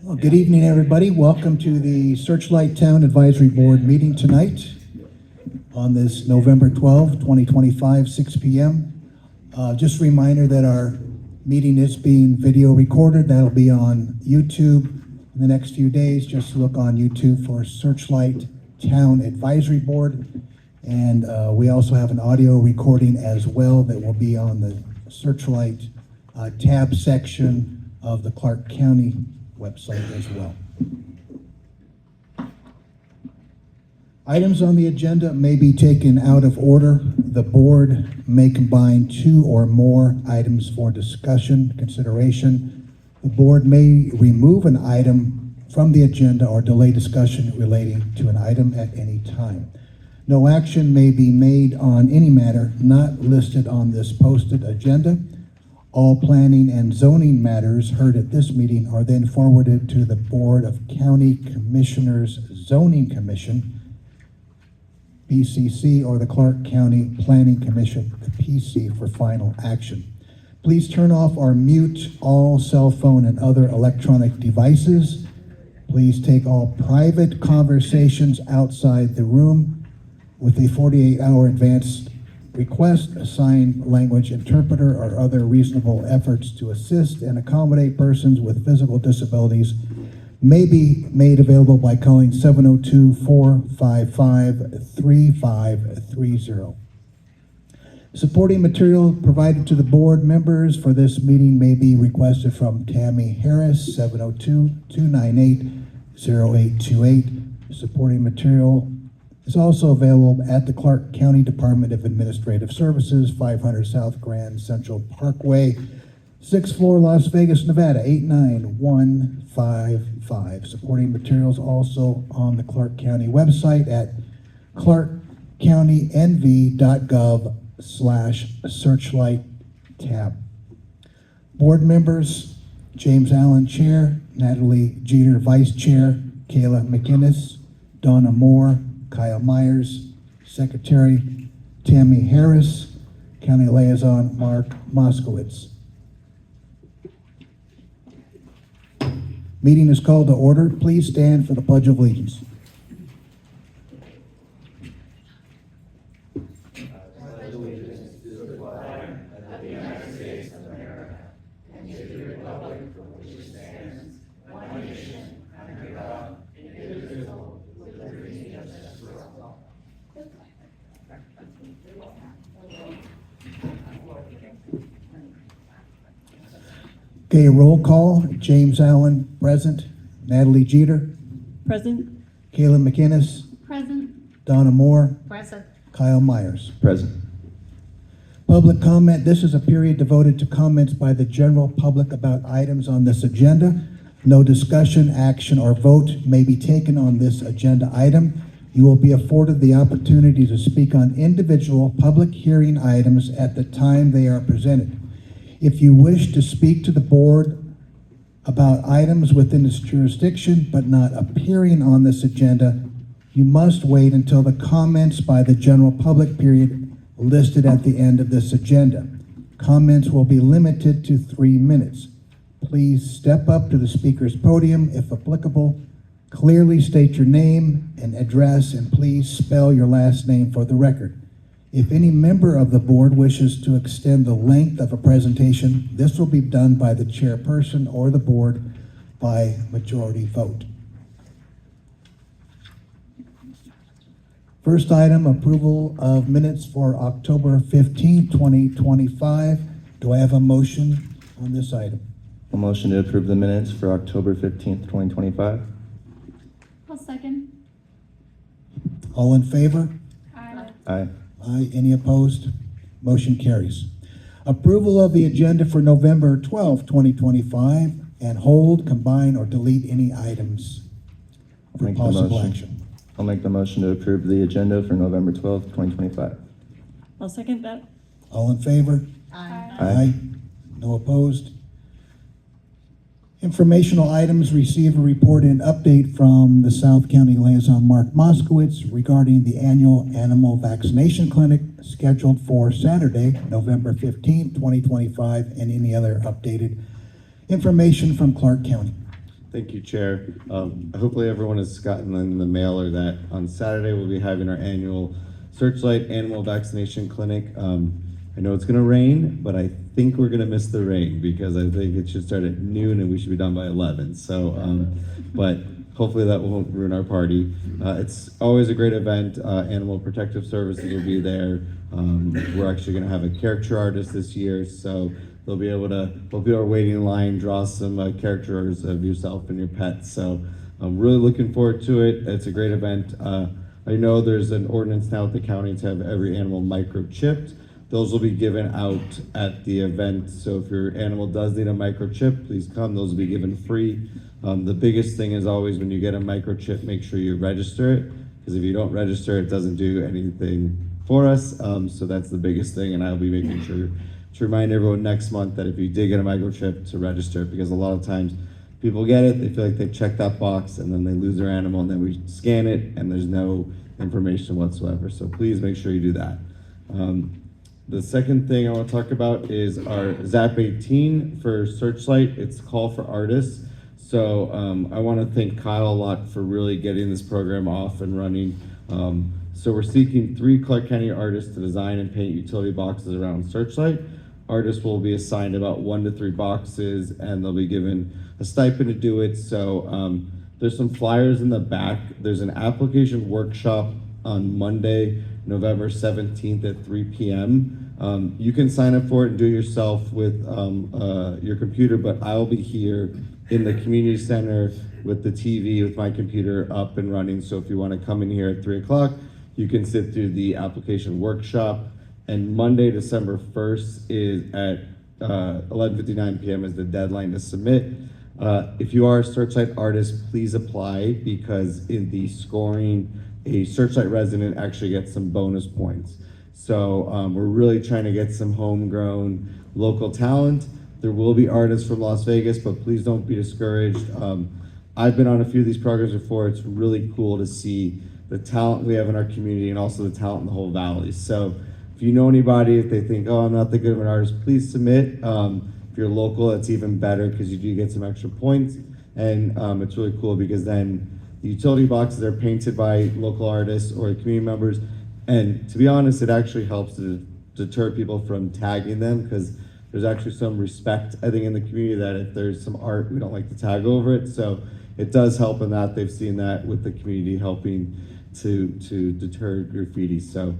Well, good evening, everybody. Welcome to the Searchlight Town Advisory Board meeting tonight on this November 12, 2025, 6 p.m. Just a reminder that our meeting is being video recorded. That'll be on YouTube in the next few days. Just look on YouTube for Searchlight Town Advisory Board. And we also have an audio recording as well that will be on the Searchlight tab section of the Clark County website as well. Items on the agenda may be taken out of order. The board may combine two or more items for discussion, consideration. The board may remove an item from the agenda or delay discussion relating to an item at any time. No action may be made on any matter not listed on this posted agenda. All planning and zoning matters heard at this meeting are then forwarded to the Board of County Commissioners Zoning Commission, BCC, or the Clark County Planning Commission, the PC, for final action. Please turn off or mute all cell phone and other electronic devices. Please take all private conversations outside the room with a 48-hour advance request. A sign language interpreter or other reasonable efforts to assist and accommodate persons with physical disabilities may be made available by calling 702-455-3530. Supporting material provided to the board members for this meeting may be requested from Tammy Harris, 702-298-0828. Supporting material is also available at the Clark County Department of Administrative Services, 500 South Grand Central Parkway, 6th floor, Las Vegas, Nevada, 89155. Supporting materials also on the Clark County website at clarkcountynv.gov/searchlight tab. Board members: James Allen, Chair; Natalie Jeter, Vice Chair; Kayla McInnes; Donna Moore; Kyle Myers; Secretary Tammy Harris; County Liaison Mark Moskowitz. Meeting is called to order. Please stand for the Pledge of Allegiance. Okay, roll call. James Allen, present. Natalie Jeter, Present. Kayla McInnes, Present. Donna Moore, Present. Kyle Myers. Present. Public comment. This is a period devoted to comments by the general public about items on this agenda. No discussion, action, or vote may be taken on this agenda item. You will be afforded the opportunity to speak on individual public hearing items at the time they are presented. If you wish to speak to the board about items within its jurisdiction but not appearing on this agenda, you must wait until the comments by the general public period listed at the end of this agenda. Comments will be limited to 3 minutes. Please step up to the speaker's podium if applicable. Clearly state your name and address, and please spell your last name for the record. If any member of the board wishes to extend the length of a presentation, this will be done by the chairperson or the board by majority vote. First item, approval of minutes for October 15, 2025. Do I have a motion on this item? A motion to approve the minutes for October 15th, 2025. I'll second. All in favor? Aye. Aye. Aye. Any opposed? Motion carries. Approval of the agenda for November 12, 2025, and hold, combine, or delete any items for Make the possible motion. action. I'll make the motion to approve the agenda for November 12th, 2025. I'll second that. All in favor? Aye. Aye. No opposed? Informational items. Receive a report and update from the South County Liaison Mark Moskowitz regarding the annual animal vaccination clinic scheduled for Saturday, November 15, 2025, and any other updated Information from Clark County. Thank you, Chair. Hopefully everyone has gotten in the mailer that on Saturday we'll be having our annual Searchlight Animal Vaccination Clinic. I know it's gonna rain, but I think we're gonna miss the rain because I think it should start at noon and we should be done by 11. So, but hopefully that won't ruin our party. It's always a great event. Animal Protective Services will be there. We're actually gonna have a caricature artist this year, so they'll be able to, while people are waiting in line, draw some caricatures of yourself and your pets. So I'm really looking forward to it. It's a great event. I know there's an ordinance now at the county to have every animal microchipped. Those will be given out at the event. So if your animal does need a microchip, please come. Those will be given free. The biggest thing is always when you get a microchip, make sure you register it. Because if you don't register, it doesn't do anything for us. So that's the biggest thing. And I'll be making sure to remind everyone next month that if you did get a microchip, to register it, because a lot of times people get it, they feel like they've checked that box, and then they lose their animal, and then we scan it, and there's no information whatsoever. So please make sure you do that. The second thing I want to talk about is our ZAP 18 for Searchlight. It's Call for Artists. So I want to thank Kyle a lot for really getting this program off and running. So we're seeking 3 Clark County artists to design and paint utility boxes around Searchlight. Artists will be assigned about 1 to 3 boxes, and they'll be given a stipend to do it. So there's some flyers in the back. There's an application workshop on Monday, November 17th at 3 p.m. You can sign up for it and do it yourself with your computer, but I'll be here in the community center with the TV with my computer up and running. So if you want to come in here at 3 o'clock, you can sit through the application workshop. And Monday, December 1st is at 11:59 p.m. is the deadline to submit. If you are a Searchlight artist, please apply, because in the scoring, a Searchlight resident actually gets some bonus points. So we're really trying to get some homegrown local talent. There will be artists from Las Vegas, but please don't be discouraged. I've been on a few of these programs before. It's really cool to see the talent we have in our community and also the talent in the whole valley. So if you know anybody, if they think, oh, I'm not that good of an artist, please submit. If you're local, it's even better because you do get some extra points. And it's really cool because then the utility boxes are painted by local artists or community members. And to be honest, it actually helps to deter people from tagging them, because there's actually some respect, I think, in the community that if there's some art, we don't like to tag over it. So it does help in that. They've seen that with the community helping to deter graffiti. So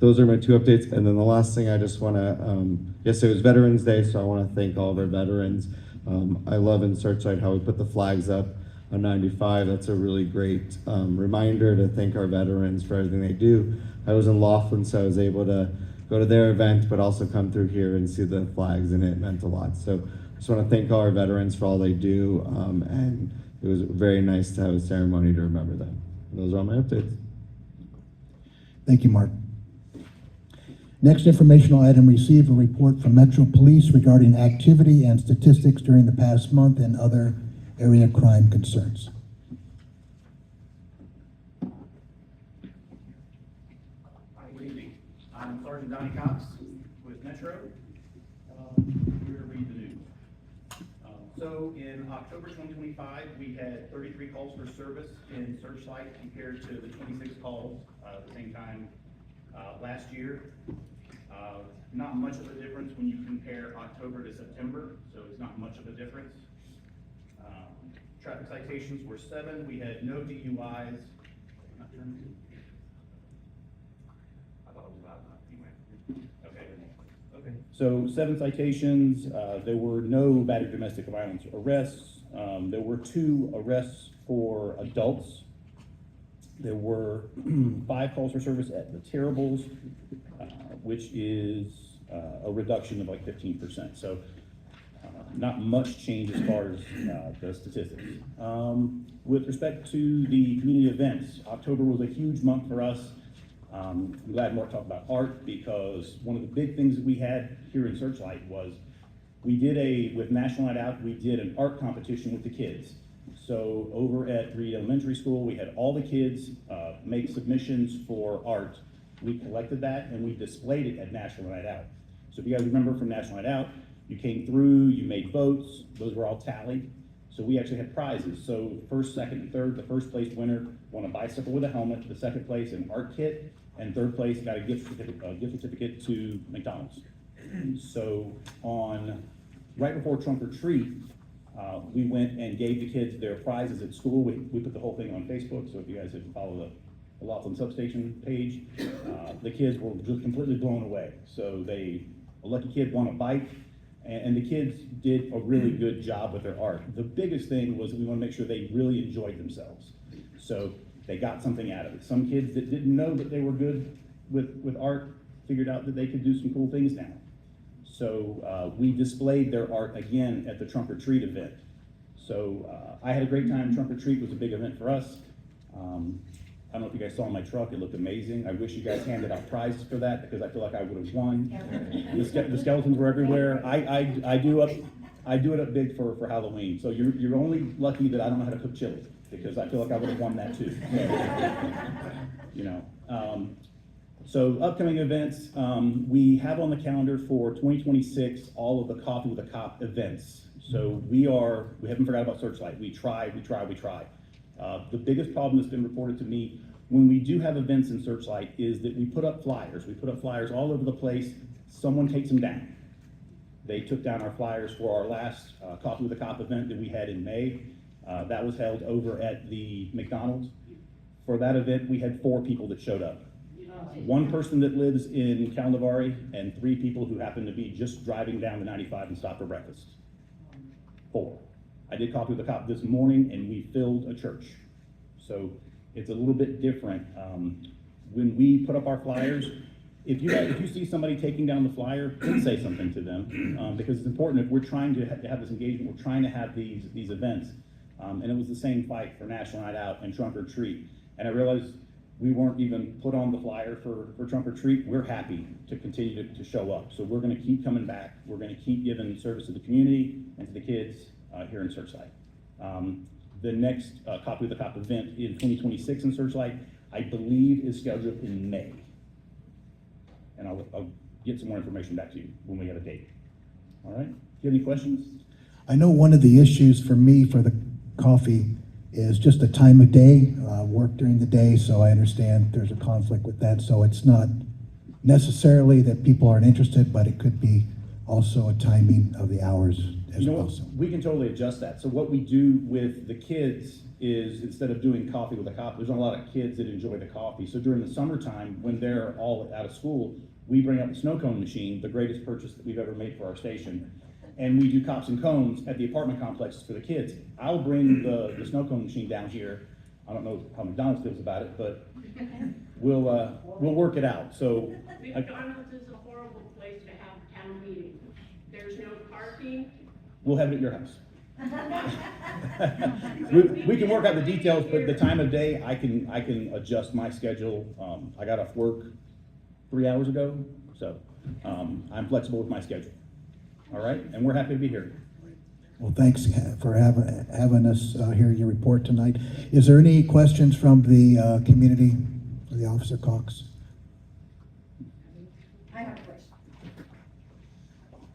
those are my 2 updates. And then the last thing I just want to, yes, it was Veterans Day, so I want to thank all of our veterans. I love in Searchlight how we put the flags up on 95. That's a really great reminder to thank our veterans for everything they do. I was in Laughlin, so I was able to go to their event, but also come through here and see the flags, and it meant a lot. So I just want to thank all our veterans for all they do, and it was very nice to have a ceremony to remember them. And those are all my updates. Thank you, Mark. Next informational item, receive a report from Metro Police regarding activity and statistics during the past month and other area crime concerns. Hi, good evening. I'm Sergeant Donnie Cox with Metro. Here to read the news. So in October 2025, we had 33 calls for service in Searchlight compared to the 26 calls at the same time last year. Not much of a difference when you compare October to September, so it's not much of a difference. Traffic citations were 7. We had no DUIs. I thought it was loud enough. Anyway. Okay. So 7 citations. There were no battery domestic violence arrests. There were 2 arrests for adults. There were 5 calls for service at the Terribles, which is a reduction of like 15%. So not much change as far as the statistics. With respect to the community events, October was a huge month for us. I'm glad Mark talked about art, because one of the big things that we had here in Searchlight was with National Night Out, we did an art competition with the kids. So over at Reed Elementary School, we had all the kids make submissions for art. We collected that and we displayed it at National Night Out. So if you guys remember from National Night Out, You came through, you made votes, those were all tallied. So we actually had prizes. So first, second, and third, the first place winner won a bicycle with a helmet, the second place an art kit, and third place got a gift certificate to McDonald's. So right before trunk or treat, we went and gave the kids their prizes at school. We put the whole thing on Facebook, so if you guys have followed the Laughlin Substation page, the kids were just completely blown away. So a lucky kid won a bike, and the kids did a really good job with their art. The biggest thing was we want to make sure they really enjoyed themselves. So they got something out of it. Some kids that didn't know that they were good with art figured out that they could do some cool things now. So we displayed their art again at the trunk or treat event. So I had a great time. Trunk or treat was a big event for us. I don't know if you guys saw my truck, it looked amazing. I wish you guys handed out prizes for that because I feel like I would have won. The skeletons were everywhere. I do it up big for Halloween. So you're only lucky that I don't know how to cook chili because I feel like I would have won that too. You know. So upcoming events, we have on the calendar for 2026 all of the Coffee with a Cop events. So we haven't forgot about Searchlight. We try. The biggest problem that's been reported to me when we do have events in Searchlight is that we put up flyers. We put up flyers all over the place. Someone takes them down. They took down our flyers for our last Coffee with a Cop event that we had in May. That was held over at the McDonald's. For that event, we had 4 people that showed up. 1 person that lives in Calnavari and 3 people who happened to be just driving down the 95 and stopped for breakfast. 4. I did Coffee with a Cop this morning and we filled a church. So it's a little bit different. When we put up our flyers, if you see somebody taking down the flyer, please say something to them because it's important. If we're trying to have this engagement, we're trying to have these events. And it was the same fight for National Night Out and Trunk or Treat. And I realized we weren't even put on the flyer for Trunk or Treat. We're happy to continue to show up. So we're gonna keep coming back. We're gonna keep giving service to the community and to the kids here in Searchlight. The next Coffee with a Cop event in 2026 in Searchlight, I believe is scheduled in May. And I'll get some more information back to you when we have a date. All right, do you have any questions? I know one of the issues for me for the coffee is just the time of day, work during the day, so I understand there's a conflict with that. So it's not necessarily that people aren't interested, but it could be also a timing of the hours as You know well. what, So. we can totally adjust that. So what we do with the kids is instead of doing Coffee with a Cop, there's not a lot of kids that enjoy the coffee. So during the summertime, when they're all out of school, we bring up the snow cone machine, the greatest purchase that we've ever made for our station. And we do cops and cones at the apartment complexes for the kids. I'll bring the snow cone machine down here. I don't know how McDonald's feels about it, but we'll work it out. So McDonald's is a horrible place to have town meetings. There's no parking. we'll have it at your house. We can work out the details, but the time of day, I can adjust my schedule. I got off work 3 hours ago, so I'm flexible with my schedule. All right, and we're happy to be here. Well, thanks for having us hear your report tonight. Is there any questions from the community, for the Officer Cox? I have a question.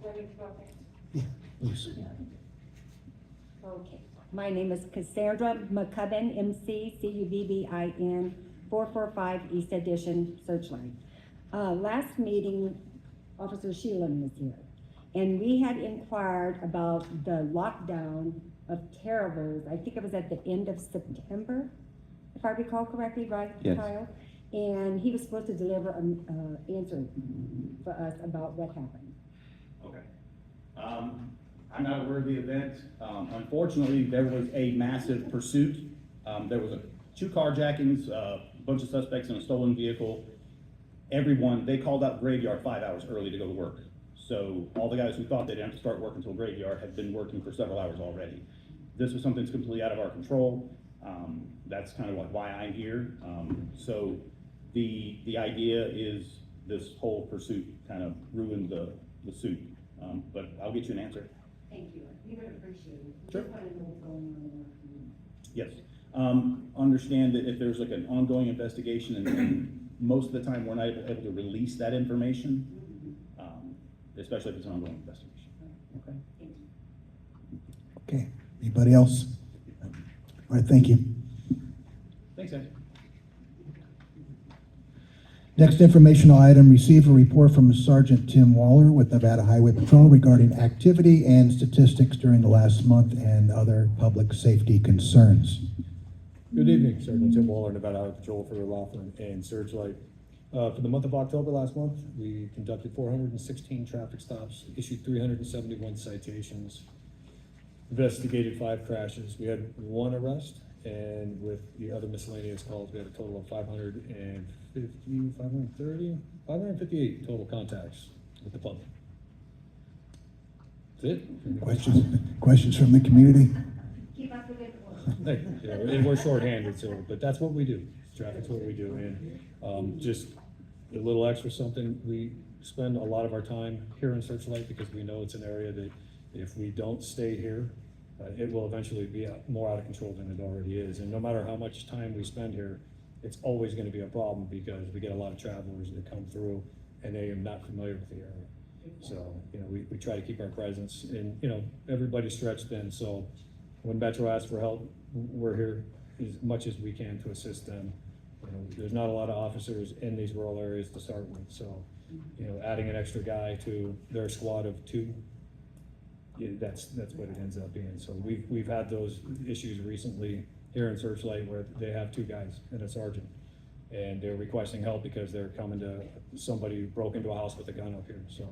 Want me to go up there? Yeah, please. Okay, my name is Cassandra McCubbin, McCubbin, 445 East Edition, Searchlight. Last meeting, Officer Sheelan was here, and we had inquired about the lockdown of Terribles. I think it was at the end of September, if I recall correctly, right, Yes. Kyle? And he was supposed to deliver an answer for us about what happened. Okay. I'm not aware of the event. Unfortunately, there was a massive pursuit. There was 2 carjackings, a bunch of suspects in a stolen vehicle. They called out graveyard 5 hours early to go to work. So all the guys who thought they didn't have to start work until graveyard have been working for several hours already. This was something that's completely out of our control. That's kind of like why I'm here. So the idea is this whole pursuit kind of ruined the suit. But I'll get you an answer. Thank you. We would appreciate it. Sure. Just want to know what's going on in our community. Yes. Understand that if there's like an ongoing investigation and most of the time we're not able to release that information, especially if it's an ongoing investigation. Okay, anybody else? All right, thank you. Thanks, Ed. Next informational item, receive a report from Sergeant Tim Waller with Nevada Highway Patrol regarding activity and statistics during the last month and other public safety concerns. Good evening, Sergeant Tim Waller, Nevada Highway Patrol for Laughlin and Searchlight. For the month of October last month, we conducted 416 traffic stops, issued 371 citations, investigated 5 crashes. We had 1 arrest, and with the other miscellaneous calls, we had a total of 558 total contacts with the public. That's it. Questions from the community? Keep up the good work. Hey, you know, and we're shorthanded, so, but that's what we do. Traffic's what we do, and just a little extra something. We spend a lot of our time here in Searchlight because we know it's an area that if we don't stay here, it will eventually be more out of control than it already is. And no matter how much time we spend here, it's always going to be a problem because we get a lot of travelers that come through and they are not familiar with the area. So, you know, we try to keep our presence, and, you know, everybody's stretched thin. So when Metro asks for help, we're here as much as we can to assist them. You know, there's not a lot of officers in these rural areas to start with. So, you know, adding an extra guy to their squad of 2, yeah, that's what it ends up being. So we've had those issues recently here in Searchlight where they have 2 guys and a sergeant, and they're requesting help because they're coming to somebody who broke into a house with a gun up here. So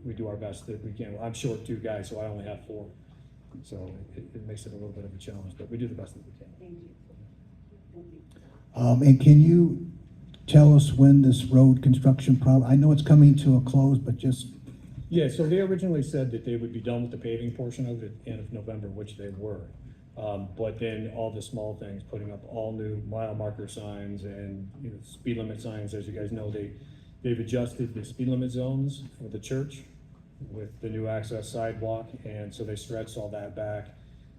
we do our best that we can. I'm short 2 guys, so I only have 4. So it makes it a little bit of a challenge, but we do the best that we can. Thank you. And can you tell us when this road construction I know it's coming to a close, but just, Yeah, so they originally said that they would be done with the paving portion of it end of November, which they were. But then all the small things, putting up all new mile marker signs and, you know, speed limit signs. As you guys know, they've adjusted the speed limit zones for the church with the new access sidewalk, and so they stretched all that back.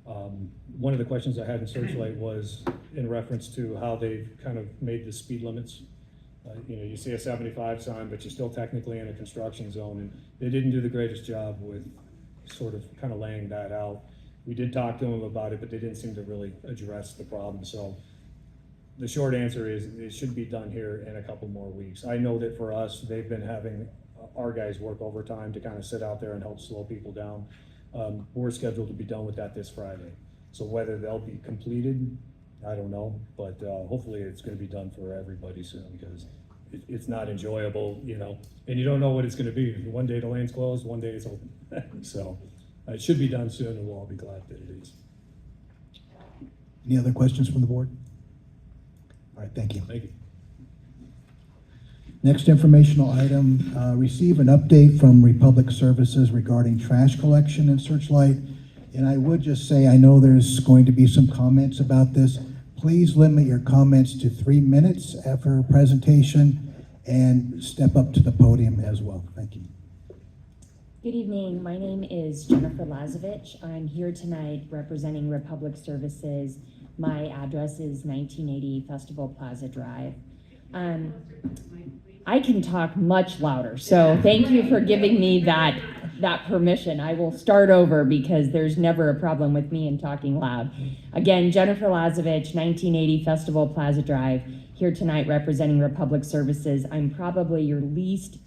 One of the questions I had in Searchlight was in reference to how they've kind of made the speed limits. You know, you see a 75 sign, but you're still technically in a construction zone, and they didn't do the greatest job with sort of kind of laying that out. We did talk to them about it, but they didn't seem to really address the problem. So the short answer is it should be done here in a couple more weeks. I know that for us, they've been having our guys work overtime to kind of sit out there and help slow people down. We're scheduled to be done with that this Friday. So whether they'll be completed, I don't know, but hopefully it's going to be done for everybody soon because it's not enjoyable, you know, and you don't know what it's going to be. One day the lane's closed, one day it's open. So it should be done soon, and we'll all be glad that it is. any other questions from the board? All right, thank you. Thank you. Next informational item, receive an update from Republic Services regarding trash collection in Searchlight. And I would just say, I know there's going to be some comments about this. Please limit your comments to 3 minutes after a presentation and step up to the podium as well. Thank you. Good evening. My name is Jennifer Lazovich. I'm here tonight representing Republic Services. My address is 1980 Festival Plaza Drive. I can talk much louder, so thank you for giving me that permission. I will start over because there's never a problem with me in talking loud. Again, Jennifer Lazovich, 1980 Festival Plaza Drive, here tonight representing Republic Services. I'm probably your least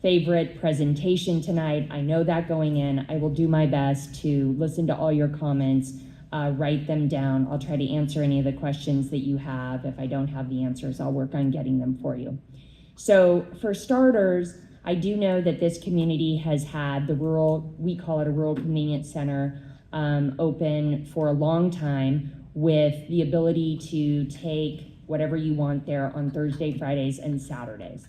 favorite presentation tonight. I know that going in. I will do my best to listen to all your comments, write them down. I'll try to answer any of the questions that you have. If I don't have the answers, I'll work on getting them for you. So for starters, I do know that this community has had the we call it a rural convenience center, open for a long time with the ability to take whatever you want there on Thursday, Fridays, and Saturdays.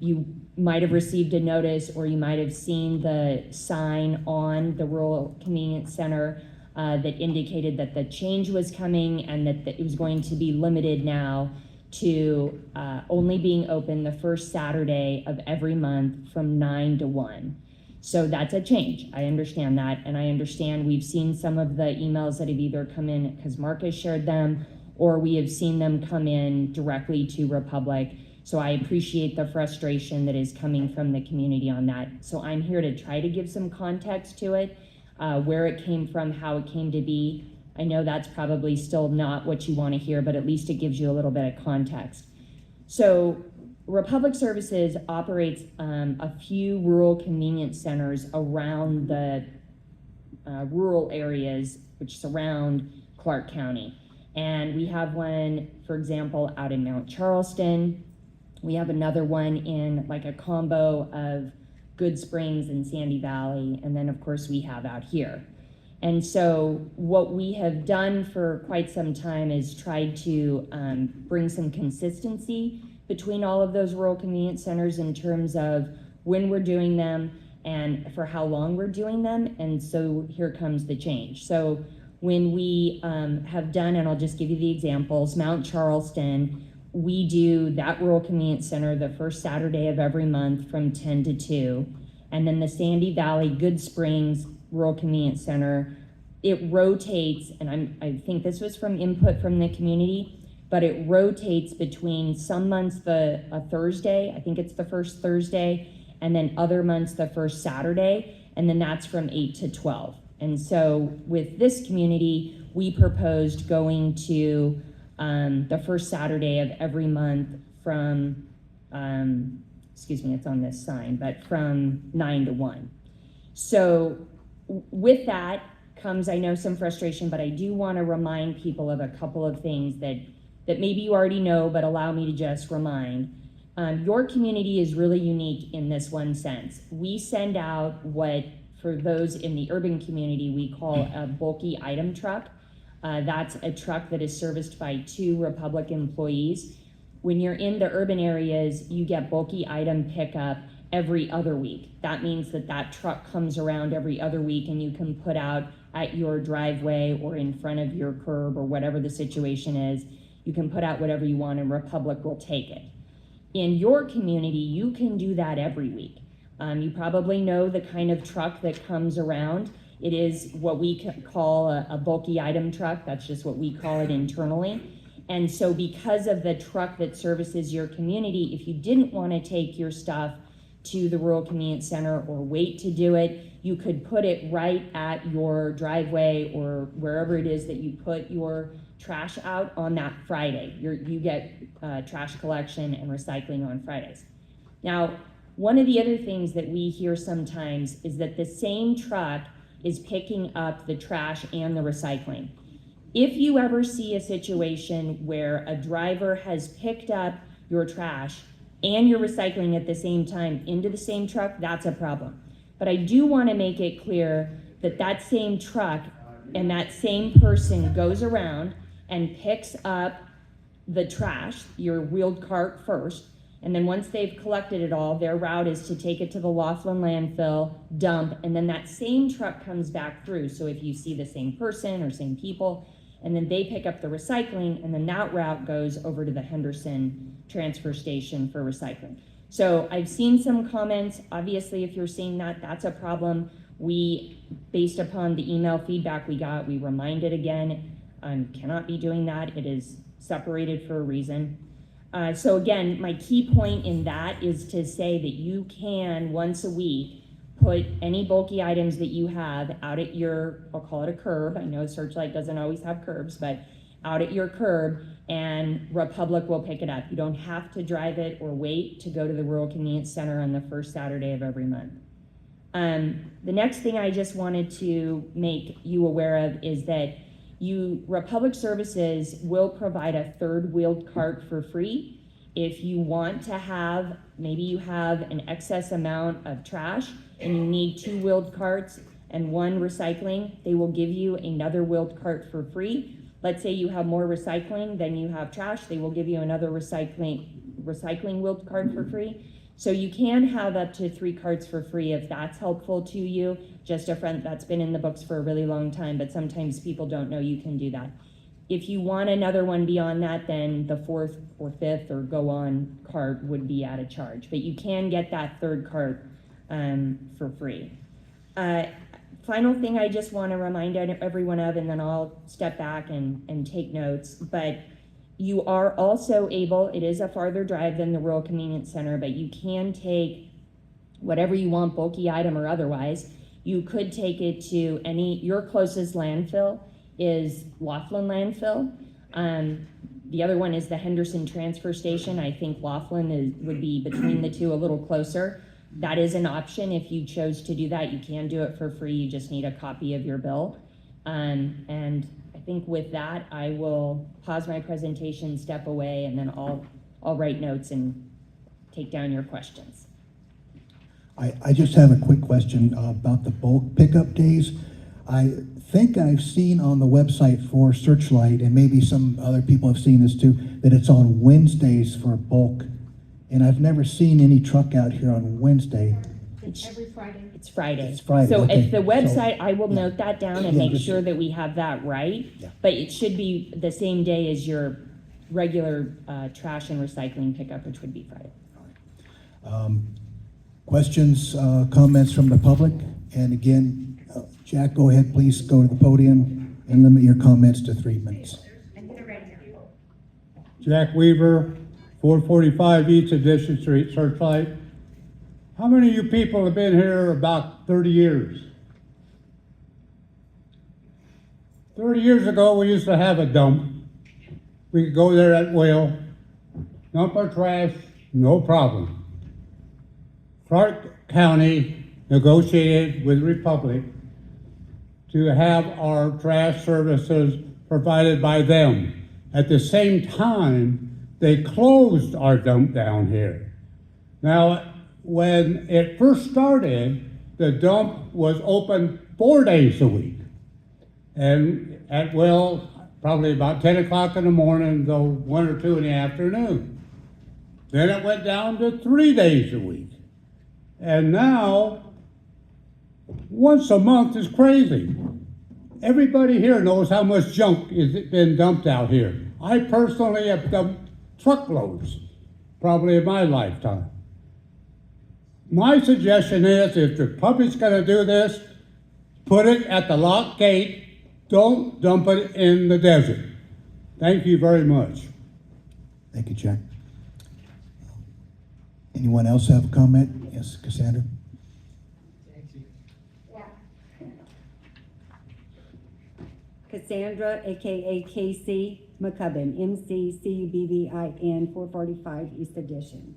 You might have received a notice or you might have seen the sign on the rural convenience center that indicated that the change was coming and that it was going to be limited now to only being open the first Saturday of every month from 9 to 1. So that's a change. I understand that, and I understand we've seen some of the emails that have either come in because Mark has shared them, or we have seen them come in directly to Republic. So I appreciate the frustration that is coming from the community on that. So I'm here to try to give some context to it, where it came from, how it came to be. I know that's probably still not what you want to hear, but at least it gives you a little bit of context. So Republic Services operates a few rural convenience centers around the rural areas which surround Clark County. And we have one, for example, out in Mount Charleston. We have another one in like a combo of Good Springs and Sandy Valley. And then of course we have out here. And so what we have done for quite some time is tried to bring some consistency between all of those rural convenience centers in terms of when we're doing them and for how long we're doing them. And so here comes the change. So when we have done, and I'll just give you the examples, Mount Charleston, we do that rural convenience center the first Saturday of every month from 10 to 2. And then the Sandy Valley Good Springs Rural Convenience Center, it rotates, and I think this was from input from the community, but it rotates between some months a Thursday, I think it's the first Thursday, and then other months the first Saturday, and then that's from 8 to 12. And so with this community, we proposed going to the first Saturday of every month from, excuse me, it's on this sign, but from 9 to 1. So with that comes, I know, some frustration, but I do want to remind people of a couple of things that maybe you already know, but allow me to just remind. Your community is really unique in this one sense. We send out what, for those in the urban community, we call a bulky item truck. That's a truck that is serviced by 2 Republic employees. When you're in the urban areas, you get bulky item pickup every other week. That means that truck comes around every other week and you can put out at your driveway or in front of your curb or whatever the situation is. You can put out whatever you want and Republic will take it. In your community, you can do that every week. You probably know the kind of truck that comes around. It is what we call a bulky item truck. That's just what we call it internally. And so because of the truck that services your community, if you didn't want to take your stuff to the rural convenience center or wait to do it, you could put it right at your driveway or wherever it is that you put your trash out on that Friday. You get trash collection and recycling on Fridays. Now, one of the other things that we hear sometimes is that the same truck is picking up the trash and the recycling. If you ever see a situation where a driver has picked up your trash and your recycling at the same time into the same truck, that's a problem. But I do want to make it clear that that same truck and that same person goes around and picks up the trash, your wheeled cart first, and then once they've collected it all, their route is to take it to the Laughlin landfill, dump, and then that same truck comes back through. So if you see the same person or same people, and then they pick up the recycling, and then that route goes over to the Henderson transfer station for recycling. So I've seen some comments. Obviously, if you're seeing that, that's a problem. We, based upon the email feedback we got, we reminded again, cannot be doing that. It is separated for a reason. So again, my key point in that is to say that you can, once a week, put any bulky items that you have out at your, I'll call it a curb. I know Searchlight doesn't always have curbs, but out at your curb, and Republic will pick it up. You don't have to drive it or wait to go to the Rural Convenience Center on the first Saturday of every month. The next thing I just wanted to make you aware of is that Republic Services will provide a third wheeled cart for free. If you want to have, maybe you have an excess amount of trash and you need 2 wheeled carts and 1 recycling, they will give you another wheeled cart for free. Let's say you have more recycling than you have trash, they will give you another recycling wheeled cart for free. So you can have up to 3 carts for free if that's helpful to you. Just a friend that's been in the books for a really long time, but sometimes people don't know you can do that. If you want another one beyond that, then the 4th or 5th or go on cart would be at a charge. But you can get that 3rd cart for free. Final thing I just want to remind everyone of, and then I'll step back and take notes, but You are also able, it is a farther drive than the rural convenience center, but you can take whatever you want, bulky item or otherwise. You could take it to your closest landfill is Laughlin landfill. The other one is the Henderson transfer station. I think Laughlin would be between the two, a little closer. That is an option. If you chose to do that, you can do it for free. You just need a copy of your bill. And I think with that, I will pause my presentation, step away, and then I'll write notes and take down your questions. I just have a quick question about the bulk pickup days. I think I've seen on the website for Searchlight, and maybe some other people have seen this too, that it's on Wednesdays for bulk. And I've never seen any truck out here on Wednesday. It's every Friday. It's Friday. It's Friday, So okay. if the website, I will yeah. note that down and Yeah, make just- sure that we have that right. Yeah. But it should be the same day as your regular trash and recycling pickup, which would be Friday. Questions, comments from the public? And again, Jack, go ahead, please go to the podium and limit your comments to 3 minutes. Jack Weaver, 445 East Edition Street, Searchlight. How many of you people have been here about 30 years? 30 years ago, we used to have a dump. We could go there at will, dump our trash, no problem. Clark County negotiated with Republic to have our trash services provided by them. At the same time, they closed our dump down here. Now, when it first started, the dump was open 4 days a week. And at will, probably about 10 o'clock in the morning, though 1 or 2 in the afternoon. Then it went down to 3 days a week. And now, once a month is crazy. Everybody here knows how much junk has been dumped out here. I personally have dumped truckloads, probably in my lifetime. My suggestion is, if the public's gonna do this, put it at the lock gate, don't dump it in the desert. Thank you very much. Thank you, Jack. Anyone else have a comment? Yes, Cassandra? Cassandra, AKA Casey McCubbin, MCCUBBIN, 445 East Edition.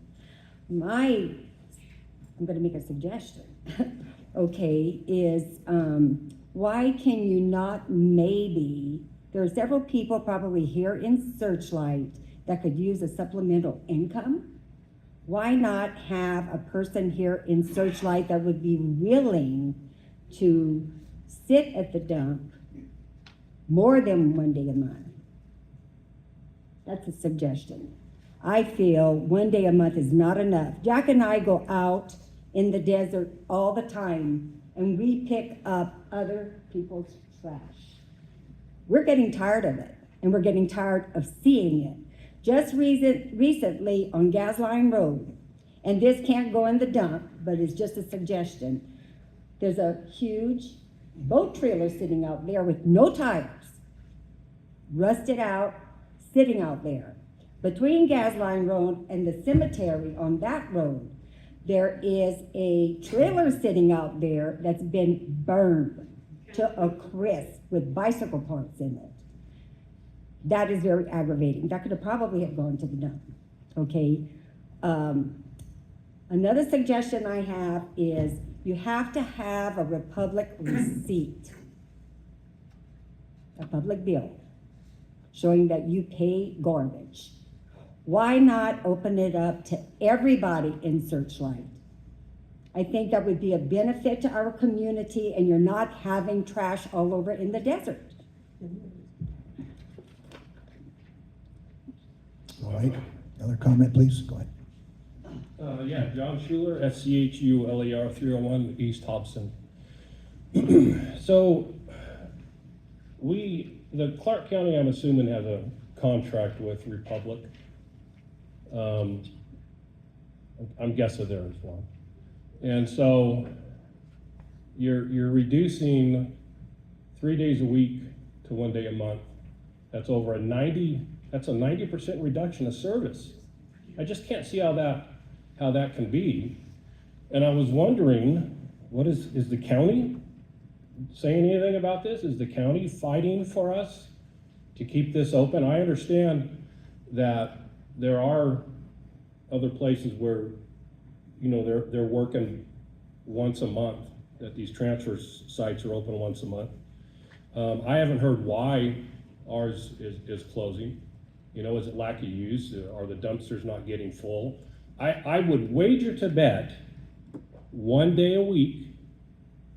I'm gonna make a suggestion, okay, is why can you not maybe, there are several people probably here in Searchlight that could use a supplemental income. Why not have a person here in Searchlight that would be willing to sit at the dump more than 1 day a month? That's a suggestion. I feel 1 day a month is not enough. Jack and I go out in the desert all the time and we pick up other people's trash. We're getting tired of it, and we're getting tired of seeing it. Just recently on Gasline Road, and this can't go in the dump, but it's just a suggestion. There's a huge boat trailer sitting out there with no tires, rusted out, sitting out there. Between Gasline Road and the cemetery on that road, there is a trailer sitting out there that's been burned to a crisp with bicycle parts in it. That is very aggravating. That could have probably have gone to the dump, okay? Another suggestion I have is you have to have a Republic receipt, a public bill, showing that you pay garbage. Why not open it up to everybody in Searchlight? I think that would be a benefit to our community, and you're not having trash all over in the desert. All right, another comment, please, go ahead. Yeah, John Schuler, SCHULER, 301 East Hobson. So, the Clark County, I'm assuming, has a contract with Republic. I'm guessing there is one. And so, you're reducing 3 days a week to 1 day a month. That's over a 90 That's a 90% reduction of service. I just can't see how that can be. And I was wondering, is the county saying anything about this? Is the county fighting for us to keep this open? I understand that there are other places where, they're working once a month, that these transfer sites are open once a month. I haven't heard why ours is closing. Is it lack of use? Are the dumpsters not getting full? I would wager to bet one day a week,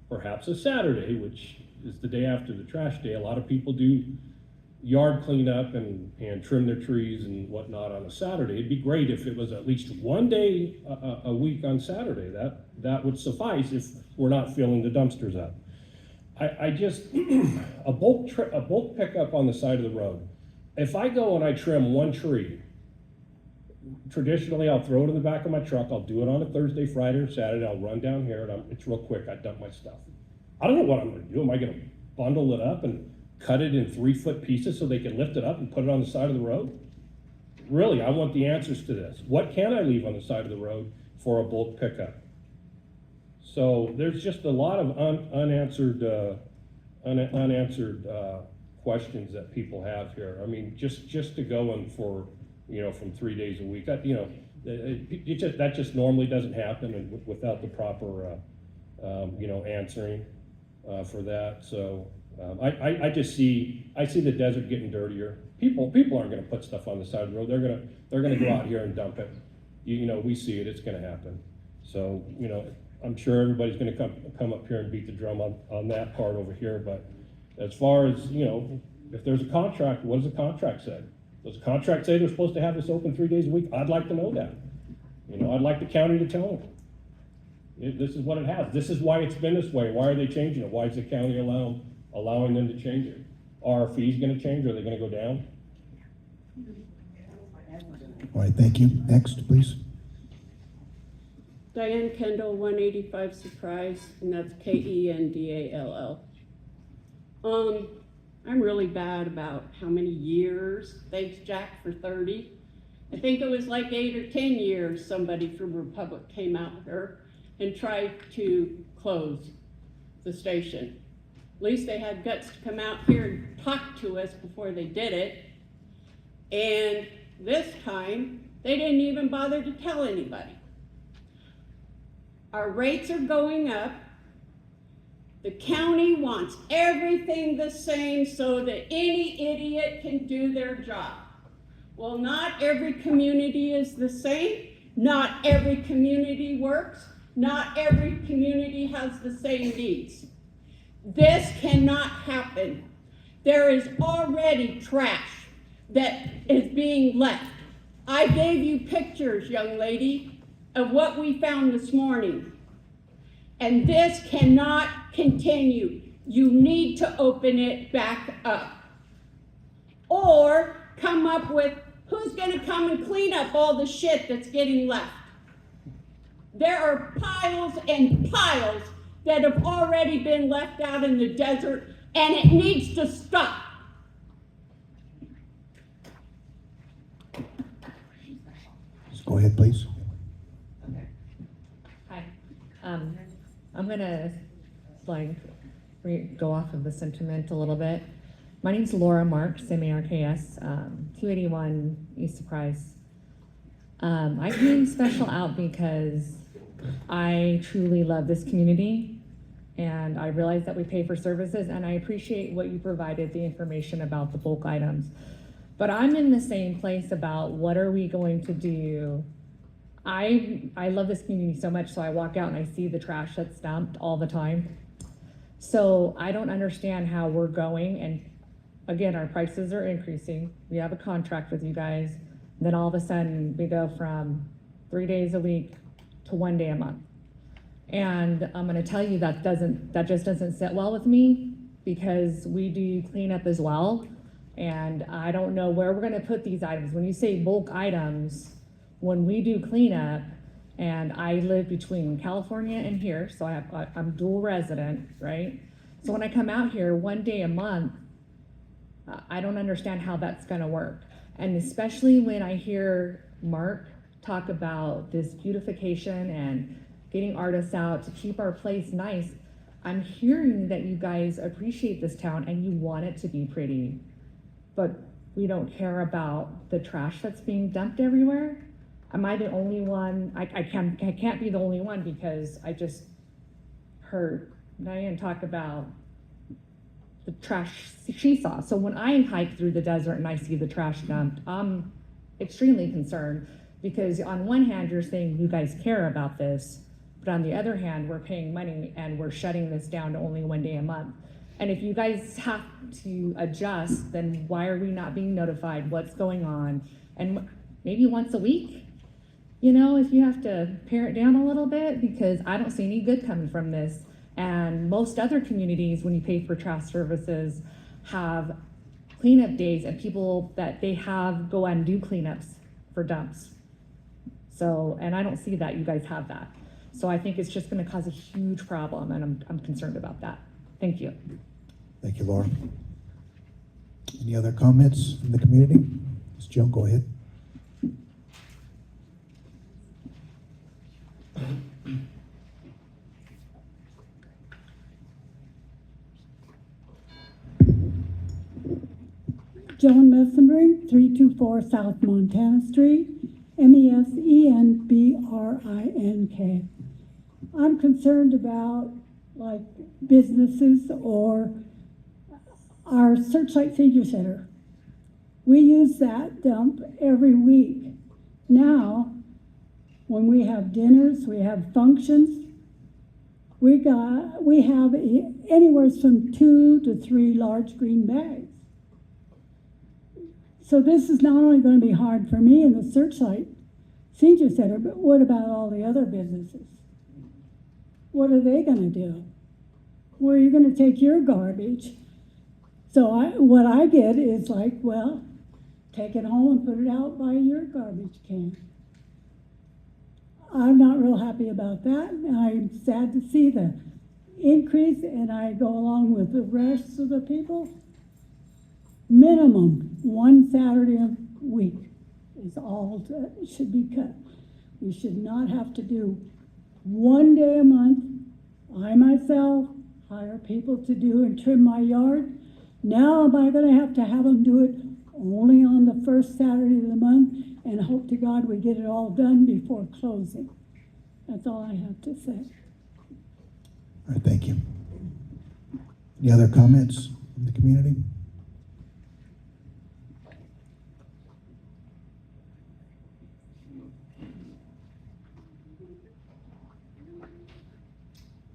perhaps a Saturday, which is the day after the trash day. A lot of people do yard cleanup and trim their trees and whatnot on a Saturday. It'd be great if it was at least one day a week on Saturday. That would suffice if we're not filling the dumpsters up. I just, a bulk pickup on the side of the road. If I go and I trim one tree, traditionally I'll throw it in the back of my truck. I'll do it on a Thursday, Friday, or Saturday. I'll run down here and it's real quick. I dump my stuff. I don't know what I'm gonna do. Am I gonna bundle it up and cut it in 3-foot pieces so they can lift it up and put it on the side of the road? Really, I want the answers to this. What can I leave on the side of the road for a bulk pickup? So there's just a lot of unanswered questions that people have here. I mean, just to go in for, from 3 days a week, that just normally doesn't happen, and without the proper, answering for that. So I see the desert getting dirtier. People aren't going to put stuff on the side of the road. They're going to go out here and dump it. We see it. It's going to happen. So I'm sure everybody's going to come up here and beat the drum on that part over here. But as far as if there's a contract, what does the contract say? Does the contract say they're supposed to have this open 3 days a week? I'd like to know that. I'd like the county to tell them. This is what it has. This is why it's been this way. Why are they changing it? Why is the county allowing them to change it? Are our fees going to change? Are they going to go down? All right, thank you. Next, please. Diane Kendall, 185 Surprise, and that's Kendall. I'm really bad about how many years. Thanks, Jack, for 30. I think it was like 8 or 10 years somebody from Republic came out here and tried to close the station. At least they had guts to come out here and talk to us before they did it. And this time, they didn't even bother to tell anybody. Our rates are going up. The county wants everything the same so that any idiot can do their job. Well, not every community is the same. Not every community works. Not every community has the same needs. This cannot happen. There is already trash that is being left. I gave you pictures, young lady, of what we found this morning. And this cannot continue. You need to open it back up. Or come up with who's going to come and clean up all the shit that's getting left. There are piles and piles that have already been left out in the desert, and it needs to stop. Just go ahead, please. Hi. I'm gonna go off of the sentiment a little bit. My name's Laura Marks, M-A-R-K-S, 281 East Surprise. I came special out because I truly love this community, and I realize that we pay for services, and I appreciate what you provided, the information about the bulk items. But I'm in the same place about what are we going to do. I love this community so much, so I walk out and I see the trash that's dumped all the time. So I don't understand how we're going, and again, our prices are increasing. We have a contract with you guys. Then all of a sudden we go from 3 days a week to 1 day a month. And I'm gonna tell you that just doesn't sit well with me, because we do cleanup as well. And I don't know where we're gonna put these items. When you say bulk items, when we do cleanup, and I live between California and here, so I'm dual resident, right? So when I come out here 1 day a month, I don't understand how that's gonna work. And especially when I hear Mark talk about this beautification and getting artists out to keep our place nice, I'm hearing that you guys appreciate this town and you want it to be pretty, but we don't care about the trash that's being dumped everywhere. Am I the only one? I can't be the only one, because I just heard Diane talk about the trash she saw. So when I hike through the desert and I see the trash dumped, I'm extremely concerned, because on one hand, you're saying you guys care about this, but on the other hand, we're paying money and we're shutting this down to only 1 day a month. And if you guys have to adjust, then why are we not being notified what's going on? And maybe once a week, you know, if you have to pare it down a little bit, because I don't see any good coming from this. And most other communities, when you pay for trash services, have cleanup days and people that they have go and do cleanups for dumps. So, and I don't see that you guys have that. So I think it's just gonna cause a huge problem, and I'm concerned about that. Thank you. Thank you, Laura. Any other comments from the community? Ms. Joan, go ahead. Joan Messenbrink, 324 South Montana Street, Mesenbrinck. I'm concerned about like businesses or our Searchlight Senior Center. We use that dump every week. Now, when we have dinners, we have functions, we have anywhere from 2 to 3 large green bags. So this is not only going to be hard for me in the Searchlight Senior Center, but what about all the other businesses? What are they going to do? Where are you going to take your garbage? So what I get is like, well, take it home and put it out by your garbage can. I'm not real happy about that. I'm sad to see the increase, and I go along with the rest of the people. Minimum 1 Saturday a week is all that should be cut. We should not have to do 1 day a month. I myself hire people to do and trim my yard. Now am I going to have them do it only on the first Saturday of the month and hope to God we get it all done before closing? That's all I have to say. All right, thank you. Any other comments from the community?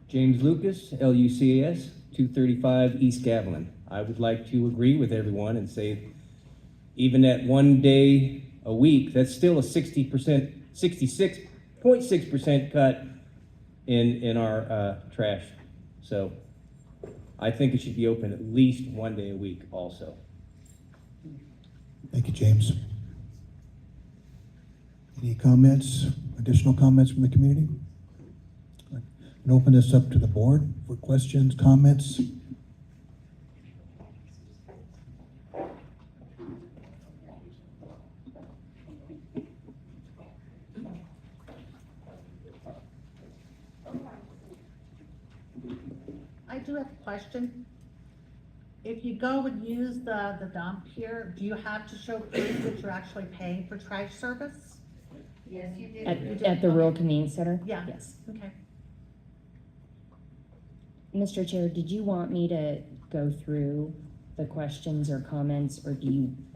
James Lucas, LUCAS, 235 East Gavilan. I would like to agree with everyone and say, even at 1 day a week, that's still a 66.6% cut in our trash. So I think it should be open at least 1 day a week also. Thank you, James. Any comments, additional comments from the community? And open this up to the board for questions, comments. I do have a question. If you go and use the dump here, do you have to show proof that you're actually paying for trash service? Yes, you do. At the Rural Convenience Center? Yeah. Yes. Okay. Mr. Chair, did you want me to go through the questions or comments, or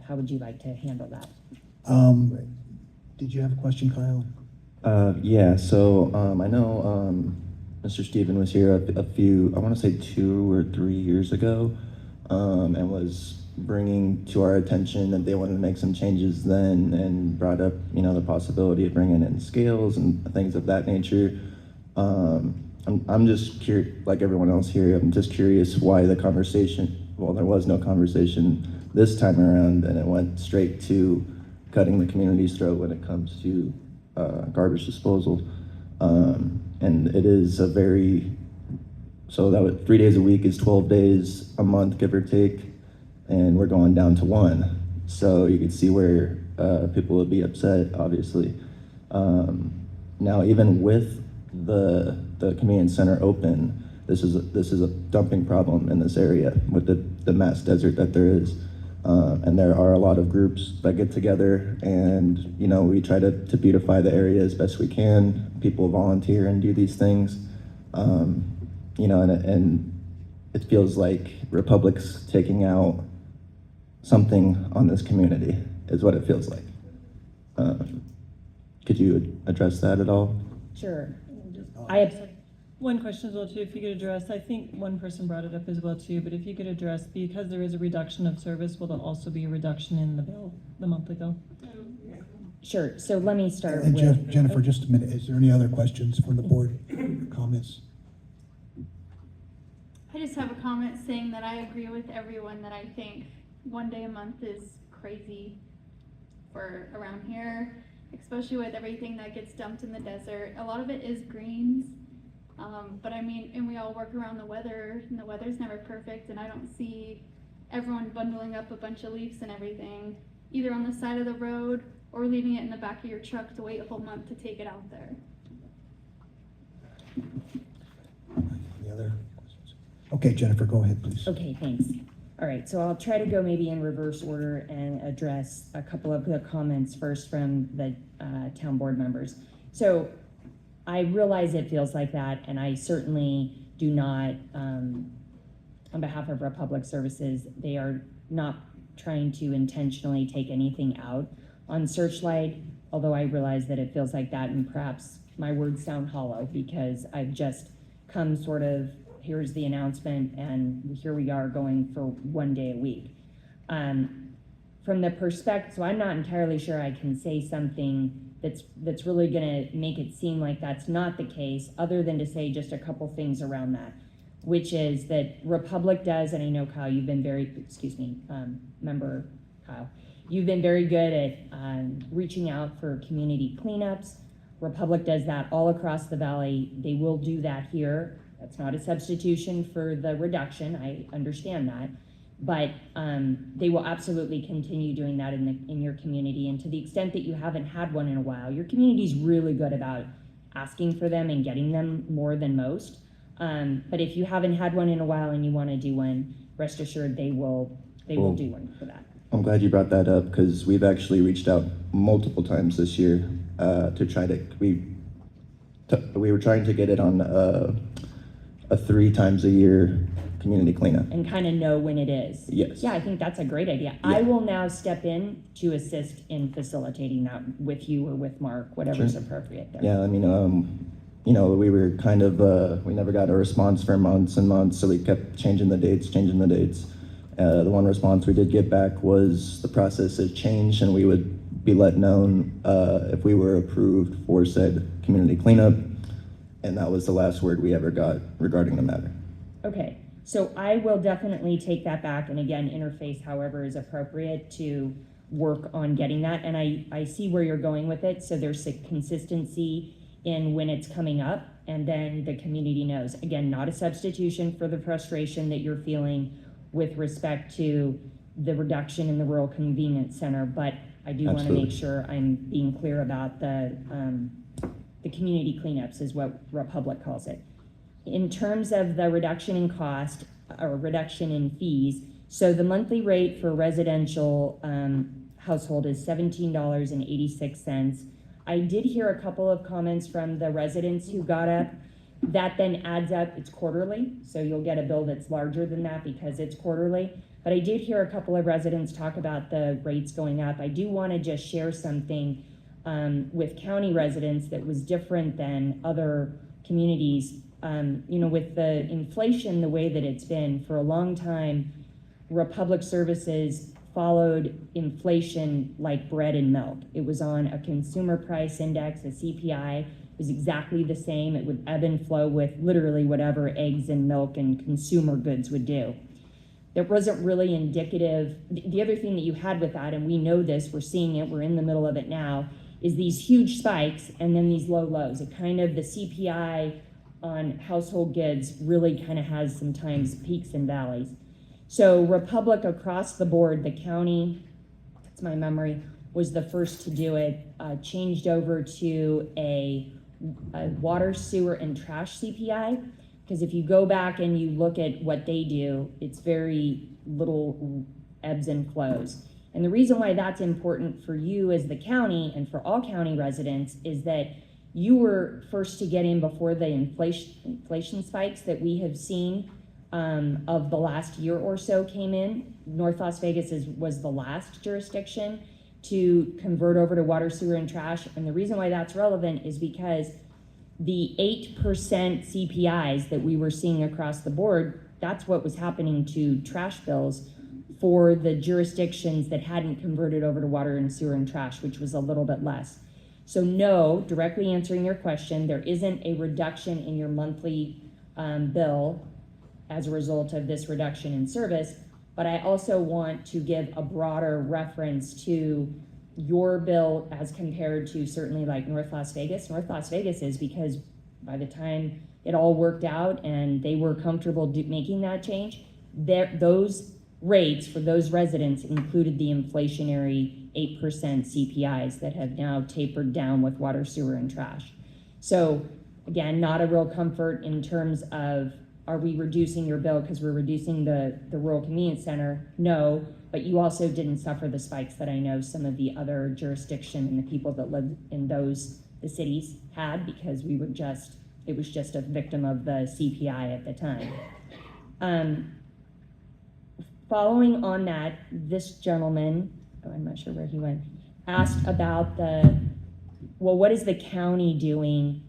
how would you like to handle that? Did you have a question, Kyle? Yeah, so I know Mr. Stephen was here a few, I want to say 2 or 3 years ago, and was bringing to our attention that they wanted to make some changes then, and brought up, the possibility of bringing in scales and things of that nature. I'm just curious, like everyone else here, I'm just curious why the conversation, well, there was no conversation this time around, and it went straight to cutting the community's throat when it comes to garbage disposal. And it is so that was 3 days a week is 12 days a month, give or take, and we're going down to 1. So you could see where people would be upset, obviously. Now, even with the convenience center open, this is a dumping problem in this area with the mass desert that there is. And there are a lot of groups that get together, and we try to beautify the area as best we can. People volunteer and do these things, and it feels like Republic's taking out something on this community, is what it feels like. Could you address that at all? Sure. I have, One question as well too, if you could address, I think one person brought it up as well too, but if you could address, because there is a reduction of service, will there also be a reduction in the bill, the monthly bill? sure, so let me start And with. Jennifer, just a minute, is there any other questions from the board, comments? I just have a comment saying that I agree with everyone that I think one day a month is crazy for around here, especially with everything that gets dumped in the desert. A lot of it is greens, but I mean, and we all work around the weather, and the weather's never perfect, and I don't see everyone bundling up a bunch of leaves and everything, either on the side of the road or leaving it in the back of your truck to wait a whole month to take it out there. Any other questions? Okay, Jennifer, go ahead, please. Okay, thanks. All right, so I'll try to go maybe in reverse order and address a couple of the comments first from the town board members. So I realize it feels like that, and I certainly do not, on behalf of Republic Services, they are not trying to intentionally take anything out on Searchlight, although I realize that it feels like that, and perhaps my words sound hollow because I've just come sort of, here's the announcement, and here we are going for one day a week. From the perspective, so I'm not entirely sure I can say something that's really gonna make it seem like that's not the case, other than to say just a couple things around that, which is that Republic does, and I know Kyle, you've been very, member Kyle, you've been very good at reaching out for community cleanups. Republic does that all across the valley. They will do that here. That's not a substitution for the reduction, I understand that, but they will absolutely continue doing that in your community. And to the extent that you haven't had one in a while, your community's really good about asking for them and getting them more than most. But if you haven't had one in a while and you want to do one, rest assured they will do one for that. I'm glad you brought that up, because we've actually reached out multiple times this year to try to, we were trying to get it on a 3 times a year community cleanup. And kind of know when it is. Yes. Yeah, I think that's a great idea. Yeah. I will now step in to assist in facilitating that with you or with Mark, whatever's appropriate there. Yeah, I mean, we were kind of, we never got a response for months and months, so we kept changing the dates. The one response we did get back was the process has changed, and we would be let known if we were approved for said community cleanup, and that was the last word we ever got regarding the matter. Okay, so I will definitely take that back and again, interface however is appropriate to work on getting that. And I see where you're going with it. So there's a consistency in when it's coming up, and then the community knows. Again, not a substitution for the frustration that you're feeling with respect to the reduction in the rural convenience center, but I do want to make sure I'm being clear about the community cleanups is what Republic calls it. In terms of the reduction in cost or reduction in fees, so the monthly rate for residential household is $17.86. I did hear a couple of comments from the residents who got up. That then adds up, it's quarterly, so you'll get a bill that's larger than that because it's quarterly. But I did hear a couple of residents talk about the rates going up. I do want to just share something with county residents that was different than other communities. With the inflation the way that it's been for a long time, Republic Services followed inflation like bread and milk. It was on a consumer price index, a CPI. It was exactly the same. It would ebb and flow with literally whatever eggs and milk and consumer goods would do. That wasn't really indicative. The other thing that you had with that, and we know this, we're seeing it, we're in the middle of it now, is these huge spikes and then these low lows. It kind of, the CPI on household goods really kind of has sometimes peaks and valleys. So Republic across the board, the county, to my memory, was the first to do it, changed over to a water, sewer, and trash CPI. Because if you go back and you look at what they do, it's very little ebbs and flows. And the reason why that's important for you as the county and for all county residents is that you were first to get in before the inflation spikes that we have seen of the last year or so came in. North Las Vegas was the last jurisdiction to convert over to water, sewer, and trash. And the reason why that's relevant is because the 8% CPIs that we were seeing across the board, that's what was happening to trash bills for the jurisdictions that hadn't converted over to water and sewer and trash, which was a little bit less. So no, directly answering your question, there isn't a reduction in your monthly bill as a result of this reduction in service, but I also want to give a broader reference to your bill as compared to certainly like North Las Vegas. North Las Vegas is because by the time it all worked out and they were comfortable making that change, those rates for those residents included the inflationary 8% CPIs that have now tapered down with water, sewer, and trash. So again, not a real comfort in terms of, are we reducing your bill because we're reducing the rural convenience center? No, but you also didn't suffer the spikes that I know some of the other jurisdiction and the people that live in the cities had, because it was just a victim of the CPI at the time. Following on that, this gentleman, I'm not sure where he went, asked about what is the county doing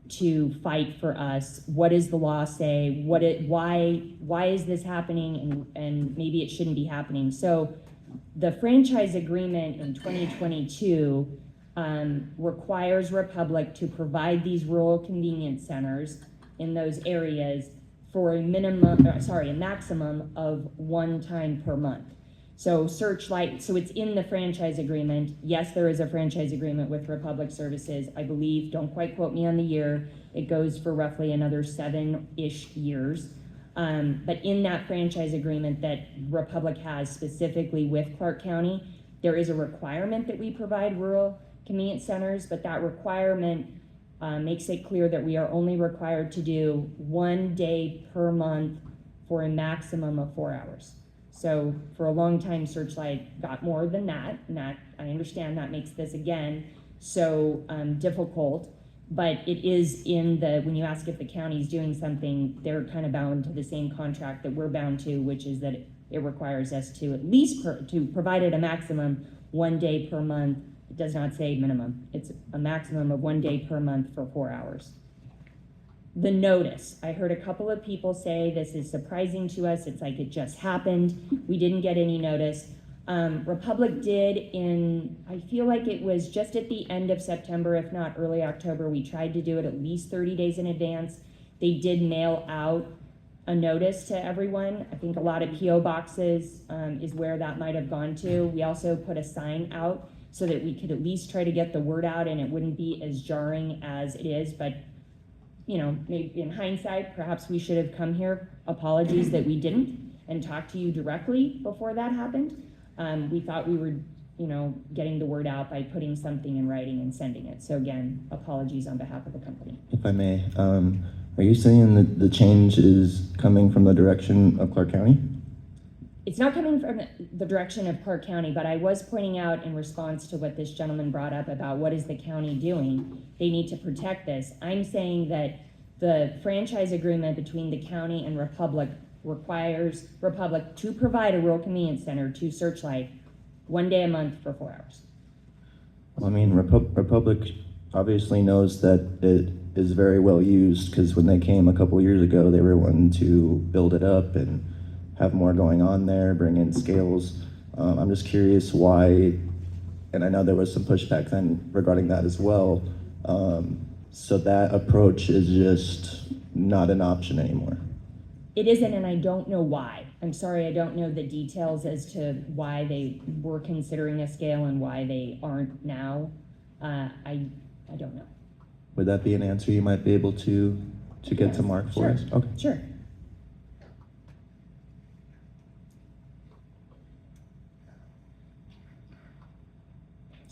to fight for us? What does the law say? Why is this happening? And maybe it shouldn't be happening. So the franchise agreement in 2022 requires Republic to provide these rural convenience centers in those areas for a maximum of one time per month. So Searchlight, so it's in the franchise agreement. Yes, there is a franchise agreement with Republic Services. I believe, don't quite quote me on the year, it goes for roughly another 7-ish years. But in that franchise agreement that Republic has specifically with Clark County, there is a requirement that we provide rural convenience centers, but that requirement makes it clear that we are only required to do 1 day per month for a maximum of 4 hours. So for a long time, Searchlight got more than that, and that I understand that makes this again so difficult. But it is when you ask if the county is doing something, they're kind of bound to the same contract that we're bound to, which is that it requires us to at least to provide it a maximum 1 day per month. It does not say minimum. It's a maximum of 1 day per month for 4 hours. The notice. I heard a couple of people say this is surprising to us. It's like it just happened. We didn't get any notice. Republic did I feel like it was just at the end of September, if not early October. We tried to do it at least 30 days in advance. They did mail out a notice to everyone. I think a lot of PO boxes is where that might have gone to. We also put a sign out so that we could at least try to get the word out and it wouldn't be as jarring as it is. But maybe in hindsight, perhaps we should have come here. Apologies that we didn't and talked to you directly before that happened. We thought we were, getting the word out by putting something in writing and sending it. So again, apologies on behalf of the company. If I may, are you saying that the change is coming from the direction of Clark County? It's not coming from the direction of Clark County, but I was pointing out in response to what this gentleman brought up about what is the county doing, they need to protect this. I'm saying that the franchise agreement between the county and Republic requires Republic to provide a rural convenience center to Searchlight 1 day a month for 4 hours. Well, I mean, Republic obviously knows that it is very well used, because when they came a couple years ago, they were wanting to build it up and have more going on there, bring in scales. I'm just curious why, and I know there was some pushback then regarding that as well. So that approach is just not an option anymore. It isn't, and I don't know why. I'm sorry, I don't know the details as to why they were considering a scale and why they aren't now. I don't know. Would that be an answer you might be able to get to Mark for us? Okay. Sure.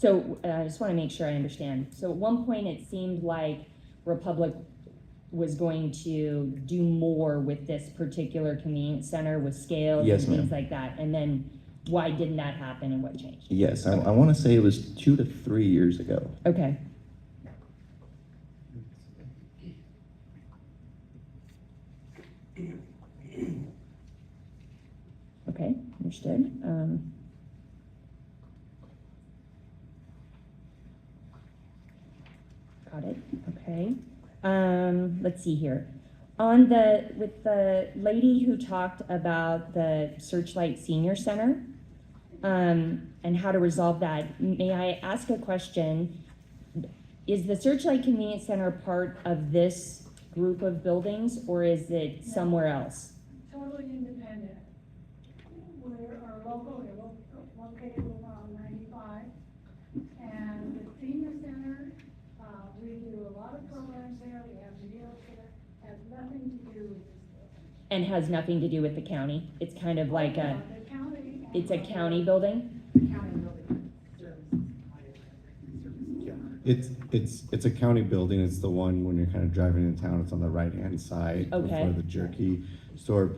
So I just want to make sure I understand. So at one point, it seemed like Republic was going to do more with this particular convenience center with scales Yes, and things ma'am. like that. And then why didn't that happen and what changed? Yes, I want to say it was 2 to 3 years ago. Okay. Okay, understood. Got it, okay. Let's see here. With the lady who talked about the Searchlight Senior Center, and how to resolve that, may I ask a question? Is the Searchlight Convenience Center part of this group of buildings, or is it somewhere else? Totally independent. We're located on 95, and the senior center, we do a lot of programs there, we have meals there, has nothing to do with this building. And has nothing to do with the county? It's kind of like a, The county. it's a county building? It's a county building. It's the one when you're kind of driving in town. It's on the right-hand side Okay. before the jerky store.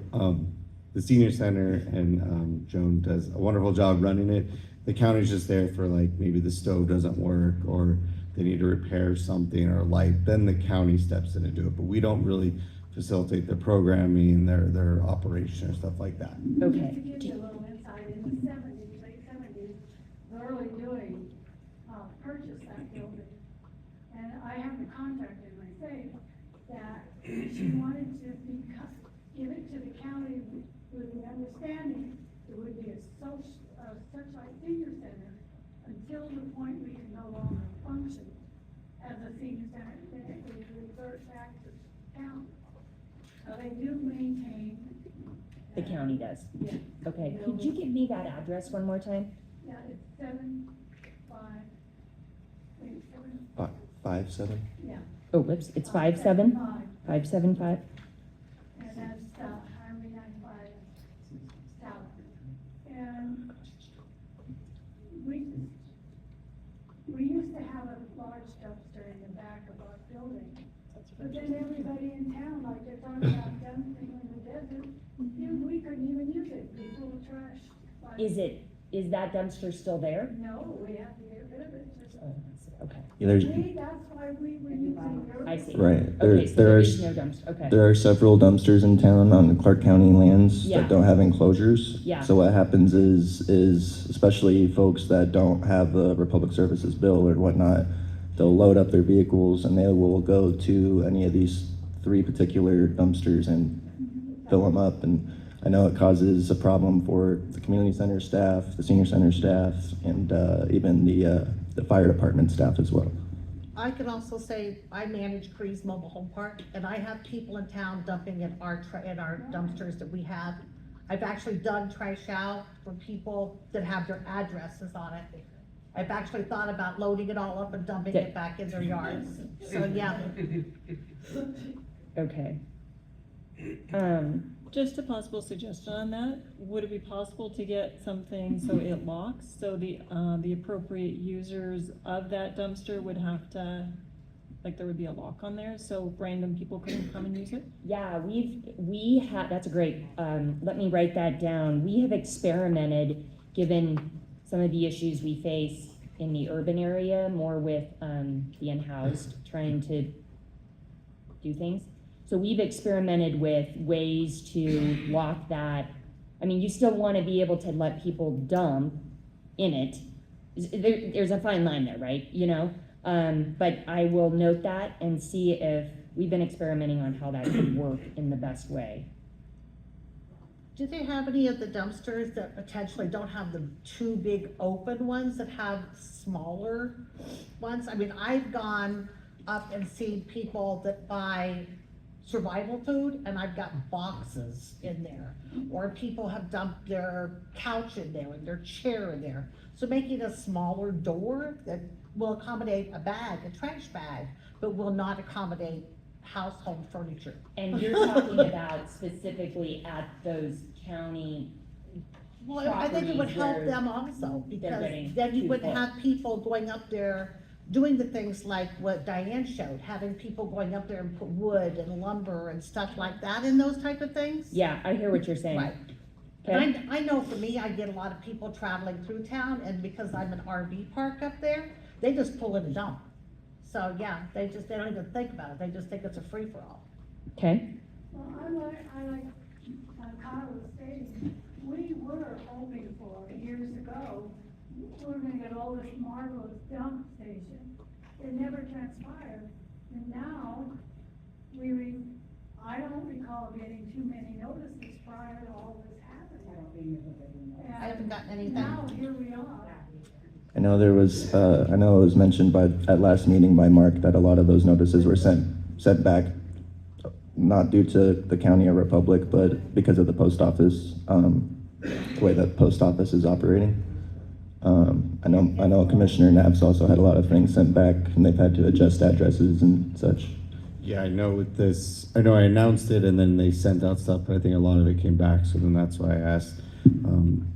The senior center, and Joan does a wonderful job running it. The county's just there for like maybe the stove doesn't work or they need to repair something or light. Then the county steps in and do it. But we don't really facilitate their programming, their operation or stuff like that. Okay. To give you a little insight, in the late 70s, Burley Dewey purchased that building. And I have the contract in my safe that she wanted to give it to the county with the understanding it would be a Searchlight Senior Center until the point we can no longer function as a senior center, then it would revert back to county. So they do maintain. The county does? Yeah. Okay, could you give me that address one more time? Yeah, it's 5-7. yeah. Oh, whoops, it's 5-7? 575? And that's Highway 95 south. And we used to have a large dumpster in the back of our building. But then everybody in town, like they're talking about dumping in the desert, we couldn't even use it, it's full of trash. Like, Is that dumpster still there? No, we have to get rid of it. Oh, I see, okay. Yeah, there's, That's why we were using your. I see. right. Okay, so There there are is no dumpster, okay. There are several dumpsters in town on Clark County lands Yeah. that don't have enclosures. Yeah. So what happens is especially folks that don't have a Republic Services bill or whatnot, they'll load up their vehicles and they will go to any of these 3 particular dumpsters and fill them up. And I know it causes a problem for the community center staff, the senior center staff, and even the fire department staff as well. I can also say, I manage Cree's Mobile Home Park, and I have people in town dumping in our dumpsters that we have. I've actually done trash out for people that have their addresses on it. I've actually thought about loading it all up and dumping it back in their yards, so yeah. Okay. Just a possible suggestion on that, would it be possible to get something so it locks, so the appropriate users of that dumpster would have to, like there would be a lock on there, so random people couldn't come and use it? Yeah, we have, that's a great, let me write that down. We have experimented, given some of the issues we face in the urban area, more with the unhoused, trying to do things. So we've experimented with ways to lock that. I mean, you still want to be able to let people dump in it. There's a fine line there, right? You know, but I will note that and see if we've been experimenting on how that could work in the best way. Do they have any of the dumpsters that potentially don't have the 2 big open ones that have smaller ones? I mean, I've gone up and seen people that buy survival food and I've got boxes in there. Or people have dumped their couch in there and their chair in there. So making a smaller door that will accommodate a bag, a trash bag, but will not accommodate household furniture. And you're talking about specifically at those county Well, I think it would properties help where them also, because getting then you too wouldn't full. have people going up there doing the things like what Diane showed, having people going up there and put wood and lumber and stuff like that in those type of things. Yeah, I hear what you're saying. Right. Okay. And I know for me, I get a lot of people traveling through town, and because I'm an RV park up there, they just pull in a dump. So, yeah, they don't even think about it, they just think it's a free-for-all. Okay, Well, I like, Kyle was stating, we were hoping for years ago, we were gonna get all this marvelous dump station. It never transpired, and now, I don't recall getting too many notices prior to all this happening. I haven't gotten anything. Now, here we are. I know there was, I know it was mentioned at last meeting by Mark that a lot of those notices were sent back, not due to the county or Republic, but because of the post office, the way that post office is operating. I know Commissioner Knapp's also had a lot of things sent back, and they've had to adjust addresses and such. Yeah, I know with this, I know I announced it and then they sent out stuff, but I think a lot of it came back. So then that's why I asked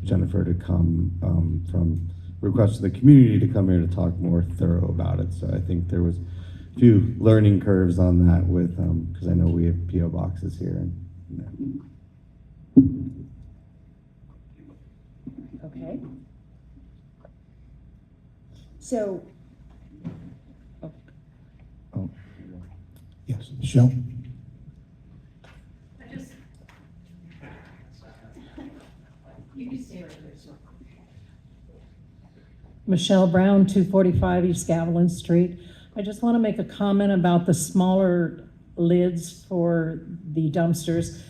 Jennifer to come from request of the community to come here to talk more thorough about it. So I think there was a few learning curves on that with, because I know we have PO boxes here. okay. So, Yes, Michelle? You can stay right there, sir. Michelle Brown, 245 East Gavilan Street. I just want to make a comment about the smaller lids for the dumpsters.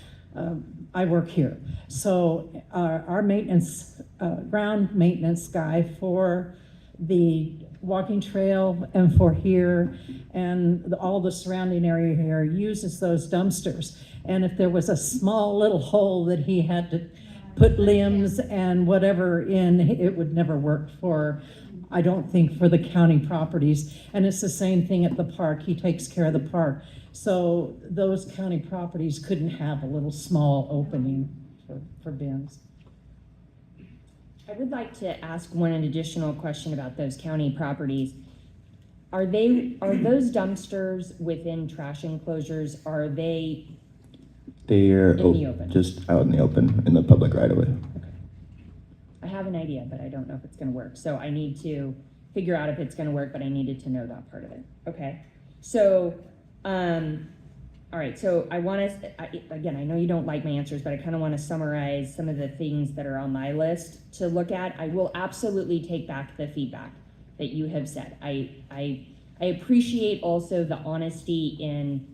I work here. So our maintenance, ground maintenance guy for the walking trail and for here and all the surrounding area here uses those dumpsters. And if there was a small little hole that he had to put limbs and whatever in, it would never work for, I don't think, for the county properties. And it's the same thing at the park. He takes care of the park. So those county properties couldn't have a little small opening for bins. I would like to ask one additional question about those county properties. Are those dumpsters within trash enclosures, are they They are in the open? just out in the open, in the public right of way. I have an idea, but I don't know if it's gonna work. So I need to figure out if it's gonna work, but I needed to know that part of it. Okay, so, all right, so I wanna, again, I know you don't like my answers, but I kinda wanna summarize some of the things that are on my list to look at. I will absolutely take back the feedback that you have said. I appreciate also the honesty in,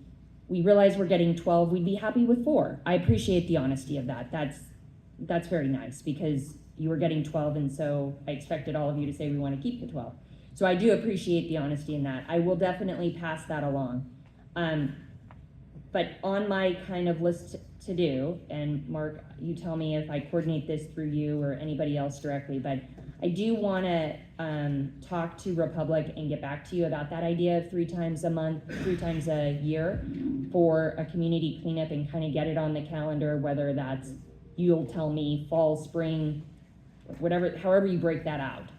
we realize we're getting 12, we'd be happy with 4. I appreciate the honesty of that. That's very nice, because you were getting 12, and so I expected all of you to say we want to keep the 12. So I do appreciate the honesty in that. I will definitely pass that along. But on my kind of list to do, and Mark, you tell me if I coordinate this through you or anybody else directly, but I do want to talk to Republic and get back to you about that idea of 3 times a month, 3 times a year for a community cleanup, and kind of get it on the calendar, whether that's, you'll tell me, fall, spring, whatever, however you break that out.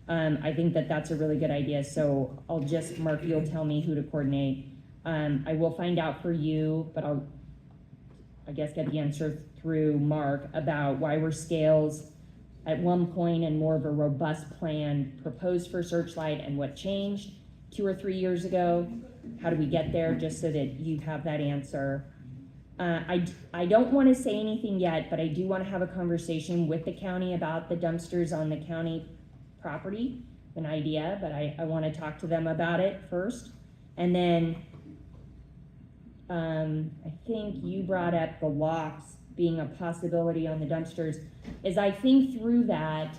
I think that that's a really good idea. So I'll just, Mark, you'll tell me who to coordinate. I will find out for you, but I'll, I guess, get the answer through Mark about why were scales at one point and more of a robust plan proposed for Searchlight, and what changed 2 or 3 years ago. How do we get there, just so that you have that answer. I don't want to say anything yet, but I do want to have a conversation with the county about the dumpsters on the county property, an idea, but I want to talk to them about it first. And then I think you brought up the locks being a possibility on the dumpsters. As I think through that,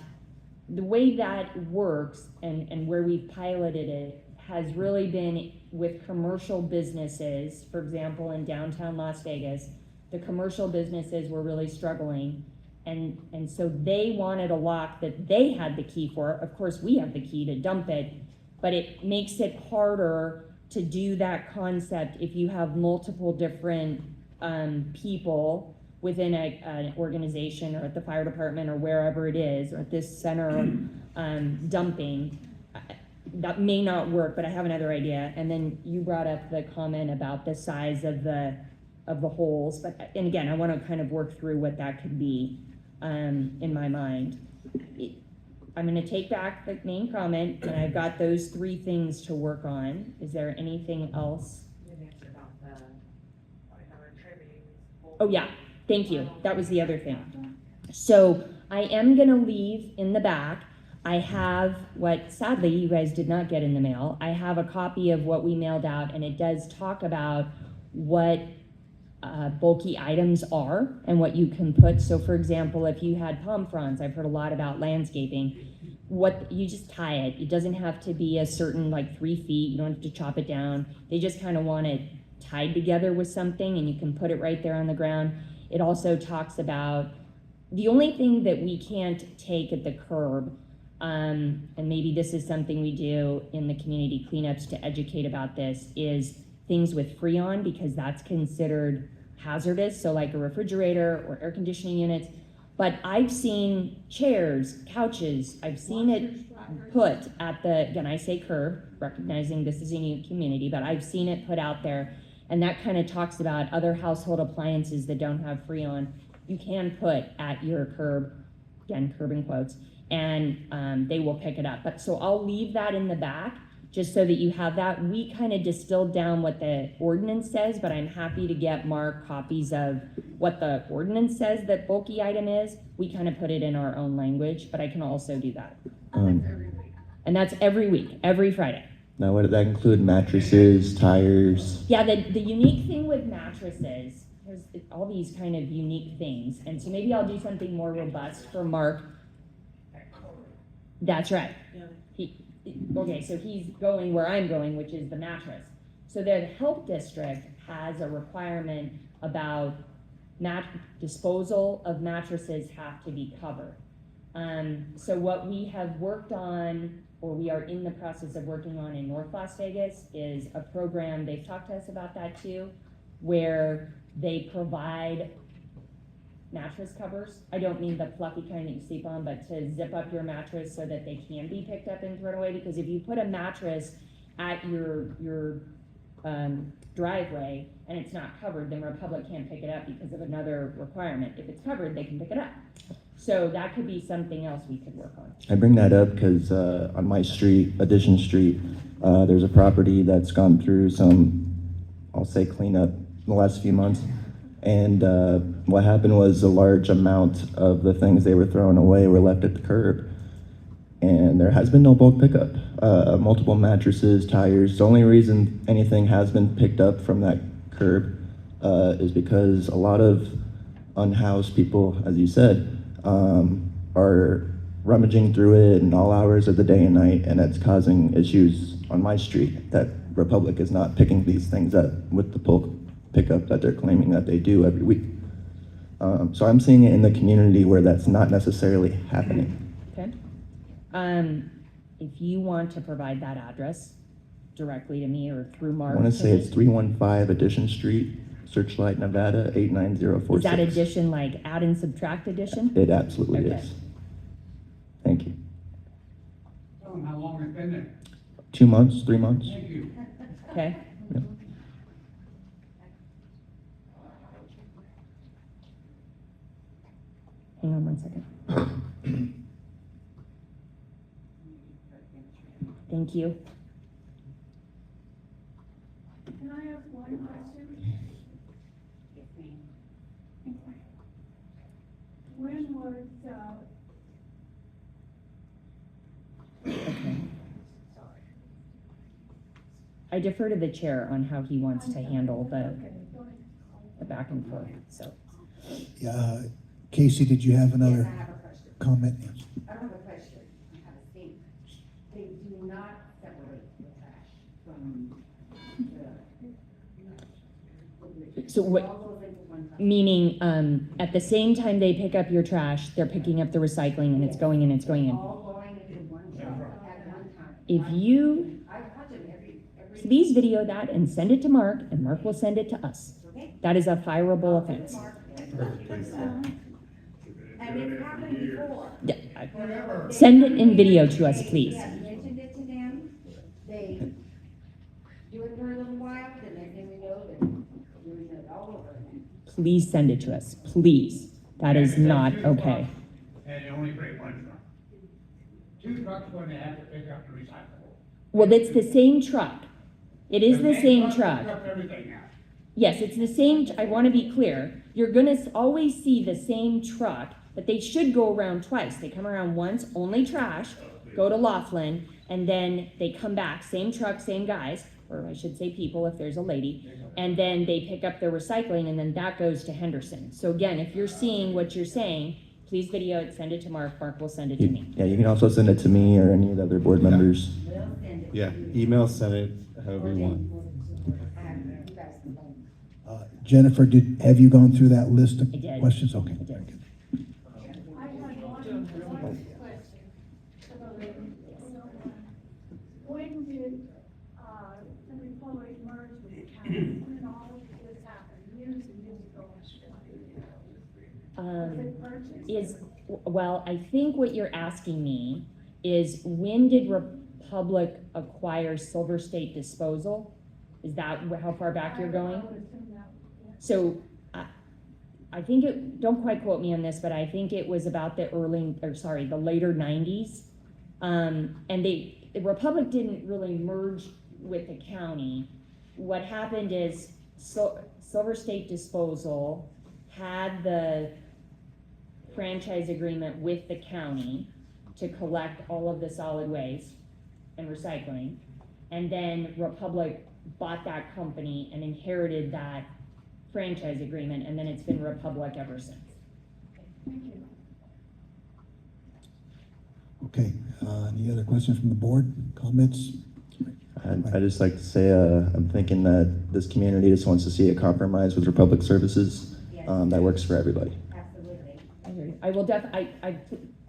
the way that works and where we've piloted it has really been with commercial businesses. For example, in downtown Las Vegas, the commercial businesses were really struggling, and so they wanted a lock that they had the key for. Of course, we have the key to dump it, but it makes it harder to do that concept if you have multiple different people within an organization or at the fire department or wherever it is, or at this center, dumping, that may not work, but I have another idea. And then you brought up the comment about the size of the holes, but, and again, I want to kind of work through what that could be, in my mind. I'm going to take back the main comment, and I've got those three things to work on. Is there anything else? Oh yeah, thank you. That was the other thing. So I am going to leave in the back. I have what sadly you guys did not get in the mail. I have a copy of what we mailed out, and it does talk about what bulky items are and what you can put. So for example, if you had palm fronds, I've heard a lot about landscaping, what you just tie it. It doesn't have to be a certain like 3 feet. You don't have to chop it down. They just kind of want it tied together with something, and you can put it right there on the ground. It also talks about the only thing that we can't take at the curb, and maybe this is something we do in the community cleanups to educate about this, is things with Freon, because that's considered hazardous, so like a refrigerator or air conditioning units. But I've seen chairs, couches, I've seen it put at the, again, I say curb, recognizing this is a new community, but I've seen it put out there, and that kind of talks about other household appliances that don't have Freon. You can put at your curb, again, curb in quotes, and they will pick it up. But so I'll leave that in the back, just so that you have that. We kind of distilled down what the ordinance says, but I'm happy to get Mark copies of what the ordinance says that bulky item is. We kind of put it in our own language, but I can also do that. And that's every week, every Friday. Now, would that include mattresses, tires? Yeah, the unique thing with mattresses, there's all these kind of unique things, and so maybe I'll do something more robust for Mark. That's right. Okay, so he's going where I'm going, which is the mattress. So the health district has a requirement about disposal of mattresses have to be covered. So what we have worked on, or we are in the process of working on in North Las Vegas, is a program, they've talked to us about that too, where they provide mattress covers. I don't mean the fluffy kind that you sleep on, but to zip up your mattress so that they can be picked up and thrown away. Because if you put a mattress at your driveway and it's not covered, then Republic can't pick it up because of another requirement. If it's covered, they can pick it up. So that could be something else we could work on. I bring that up because on my street, Addition Street, there's a property that's gone through some, I'll say, cleanup in the last few months. And what happened was a large amount of the things they were throwing away were left at the curb. And there has been no bulk pickup. Multiple mattresses, tires. The only reason anything has been picked up from that curb is because a lot of unhoused people, as you said, are rummaging through it in all hours of the day and night, and it's causing issues on my street that Republic is not picking these things up with the bulk pickup that they're claiming that they do every week. So I'm seeing it in the community where that's not necessarily happening. Okay. If you want to provide that address directly to me or through Mark. I want to say it's 315 Addition Street, Searchlight, Nevada, 89046. Is that addition like add and subtract addition? It absolutely Okay. is. Thank you. Tell them how long it's been there. 2 months, 3 months? Thank you. Okay. Yep. Hang on one second. Thank you. Can I ask one question? When was, Okay. I defer to the chair on how he wants to handle the back and forth, so. Yeah, Casey, did you have another Yes, I have a question. comment? I don't have a question, I have a statement. They do not separate the trash from the. So what, All goes into one time. meaning, at the same time they pick up your trash, they're picking up the recycling and it's going in, it's going in. All going into one truck at one time. If you, I watch them every. please video that and send it to Mark, and Mark will send it to us. Okay? That is a fireable offense. Mark, and And it's happened before. Yeah, send it in video to us, please. Yeah, mentioned it to them, they do it for a little while, then they know they're doing it all over again. Please send it to us, please. That is not okay. And you only bring one truck. Two trucks when they have to pick up the recyclable. Well, it's the same truck. It is the same truck. Pick up everything else. Yes, it's the same, I want to be clear. You're going to always see the same truck, but they should go around twice. They come around once, only trash, go to Laughlin, and then they come back, same truck, same guys, or I should say people if there's a lady, and then they pick up their recycling, and then that goes to Henderson. So again, if you're seeing what you're saying, please video it, send it to Mark, Mark will send it to me. Yeah, you can also send it to me or any of the other board members. Yeah, email, send it, however you want. Jennifer, have you gone through that list of I did. questions? Okay. I did. Very good. I had one question. When did, the Republic merge with the county? When all of this happened, years and years ago? Was it purchased? Well, I think what you're asking me is when did Republic acquire Silver State Disposal? Is that how far back you're going? So I think it, don't quite quote me on this, but I think it was about the later 90s. And the Republic didn't really merge with the county. What happened is Silver State Disposal had the franchise agreement with the county to collect all of the solid waste and recycling. And then Republic bought that company and inherited that franchise agreement, and then it's been Republic ever since. Thank you. Okay, any other questions from the board, comments? I'd just like to say, I'm thinking that this community just wants to see a compromise with Republic Services that works for everybody. Absolutely. I hear you. I will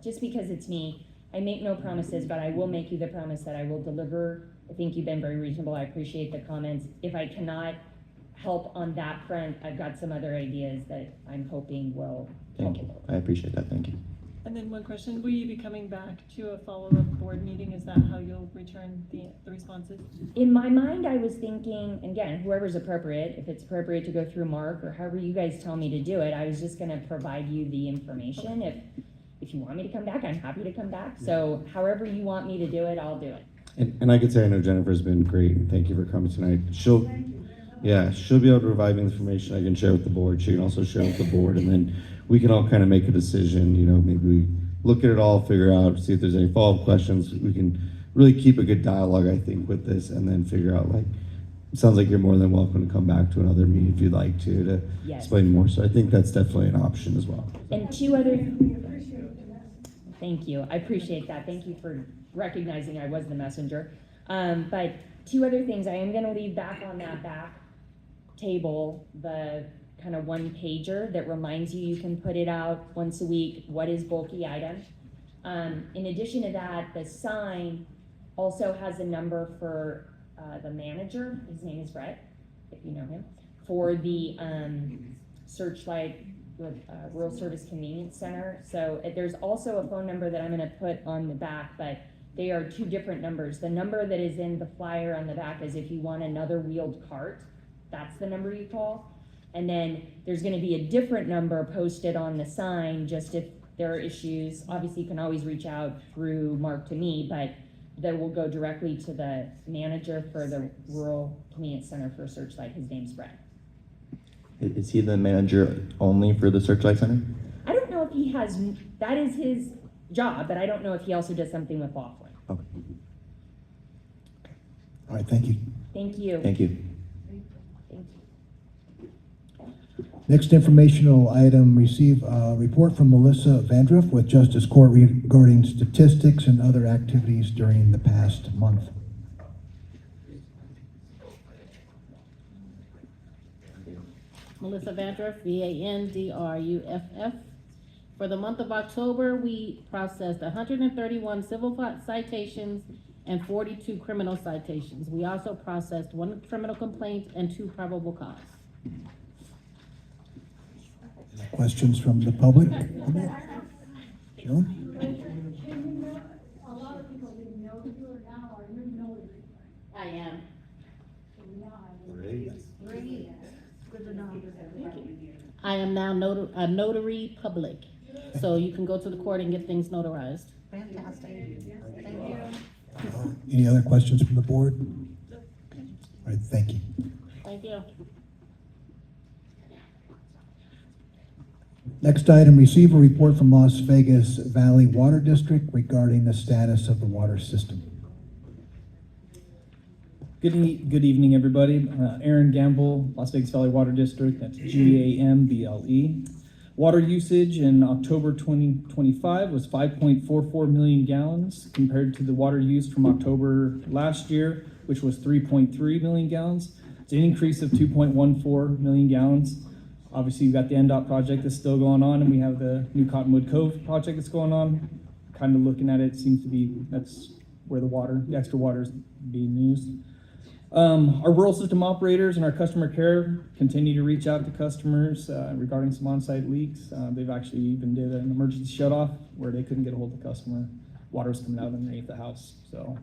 just because it's me, I make no promises, but I will make you the promise that I will deliver. I think you've been very reasonable. I appreciate the comments. If I cannot help on that front, I've got some other ideas that I'm hoping will help. Thank you. I appreciate that. Thank you. And then one question, will you be coming back to a follow-up board meeting? Is that how you'll return the responses? In my mind, I was thinking, again, whoever's appropriate, if it's appropriate to go through Mark or however you guys tell me to do it, I was just gonna provide you the information. If you want me to come back, I'm happy to come back. So however you want me to do it, I'll do it. And I could say I know Jennifer's been great, and thank you for coming tonight. She'll be able to provide me information I can share with the board. She can also share with the board, and then we can all kind of make a decision. You know, maybe we look at it all, figure out, see if there's any follow-up questions. We can really keep a good dialogue, I think, with this, and then figure out, like, it sounds like you're more than welcome to come back to another meeting if you'd like to Yes. explain more. So I think that's definitely an option as well. And two other, thank you, I appreciate that. Thank you for recognizing I was the messenger. But two other things, I am gonna leave back on that back table, the kind of one pager that reminds you can put it out once a week, what is bulky item. In addition to that, the sign also has a number for the manager, his name is Brett, if you know him, for the Searchlight Rural Service Convenience Center. So there's also a phone number that I'm gonna put on the back, but they are two different numbers. The number that is in the flyer on the back is if you want another wheeled cart, that's the number you call. And then there's gonna be a different number posted on the sign, just if there are issues. Obviously, you can always reach out through Mark to me, but that will go directly to the manager for the Rural Convenience Center for Searchlight. His name's Brett. Is he the manager only for the Searchlight Center? I don't know if he has, that is his job, but I don't know if he also does something with Laughlin. Okay. All right, thank you. Thank you. Thank you. Thank you. Next informational item, receive a report from Melissa Vandruff with Justice Court regarding statistics and other activities during the past month. Melissa Vandruff, Vandruff. For the month of October, we processed 131 civil citations and 42 criminal citations. We also processed 1 criminal complaint and 2 probable cause. Questions from the public? Joan? A lot of people didn't know you are now, or you know it. I am. Great, good to know. I am now a notary public, so you can go to the court and get things notarized. Fantastic. Thank you. Any other questions from the board? All right, thank you. Thank you. Next item, receive a report from Las Vegas Valley Water District regarding the status of the water system. Good evening, everybody. Aaron Gamble, Las Vegas Valley Water District, that's GAMBLE. Water usage in October 2025 was 5.44 million gallons compared to the water used from October last year, which was 3.3 million gallons. It's an increase of 2.14 million gallons. Obviously, you've got the NDOT project that's still going on, and we have the new Cottonwood Cove project that's going on. Kind of looking at it, seems to be that's where the extra water is being used. Our rural system operators and our customer care continue to reach out to customers regarding some on-site leaks. They've actually even did an emergency shut-off where they couldn't get a hold of the customer. Water was coming out underneath the house. So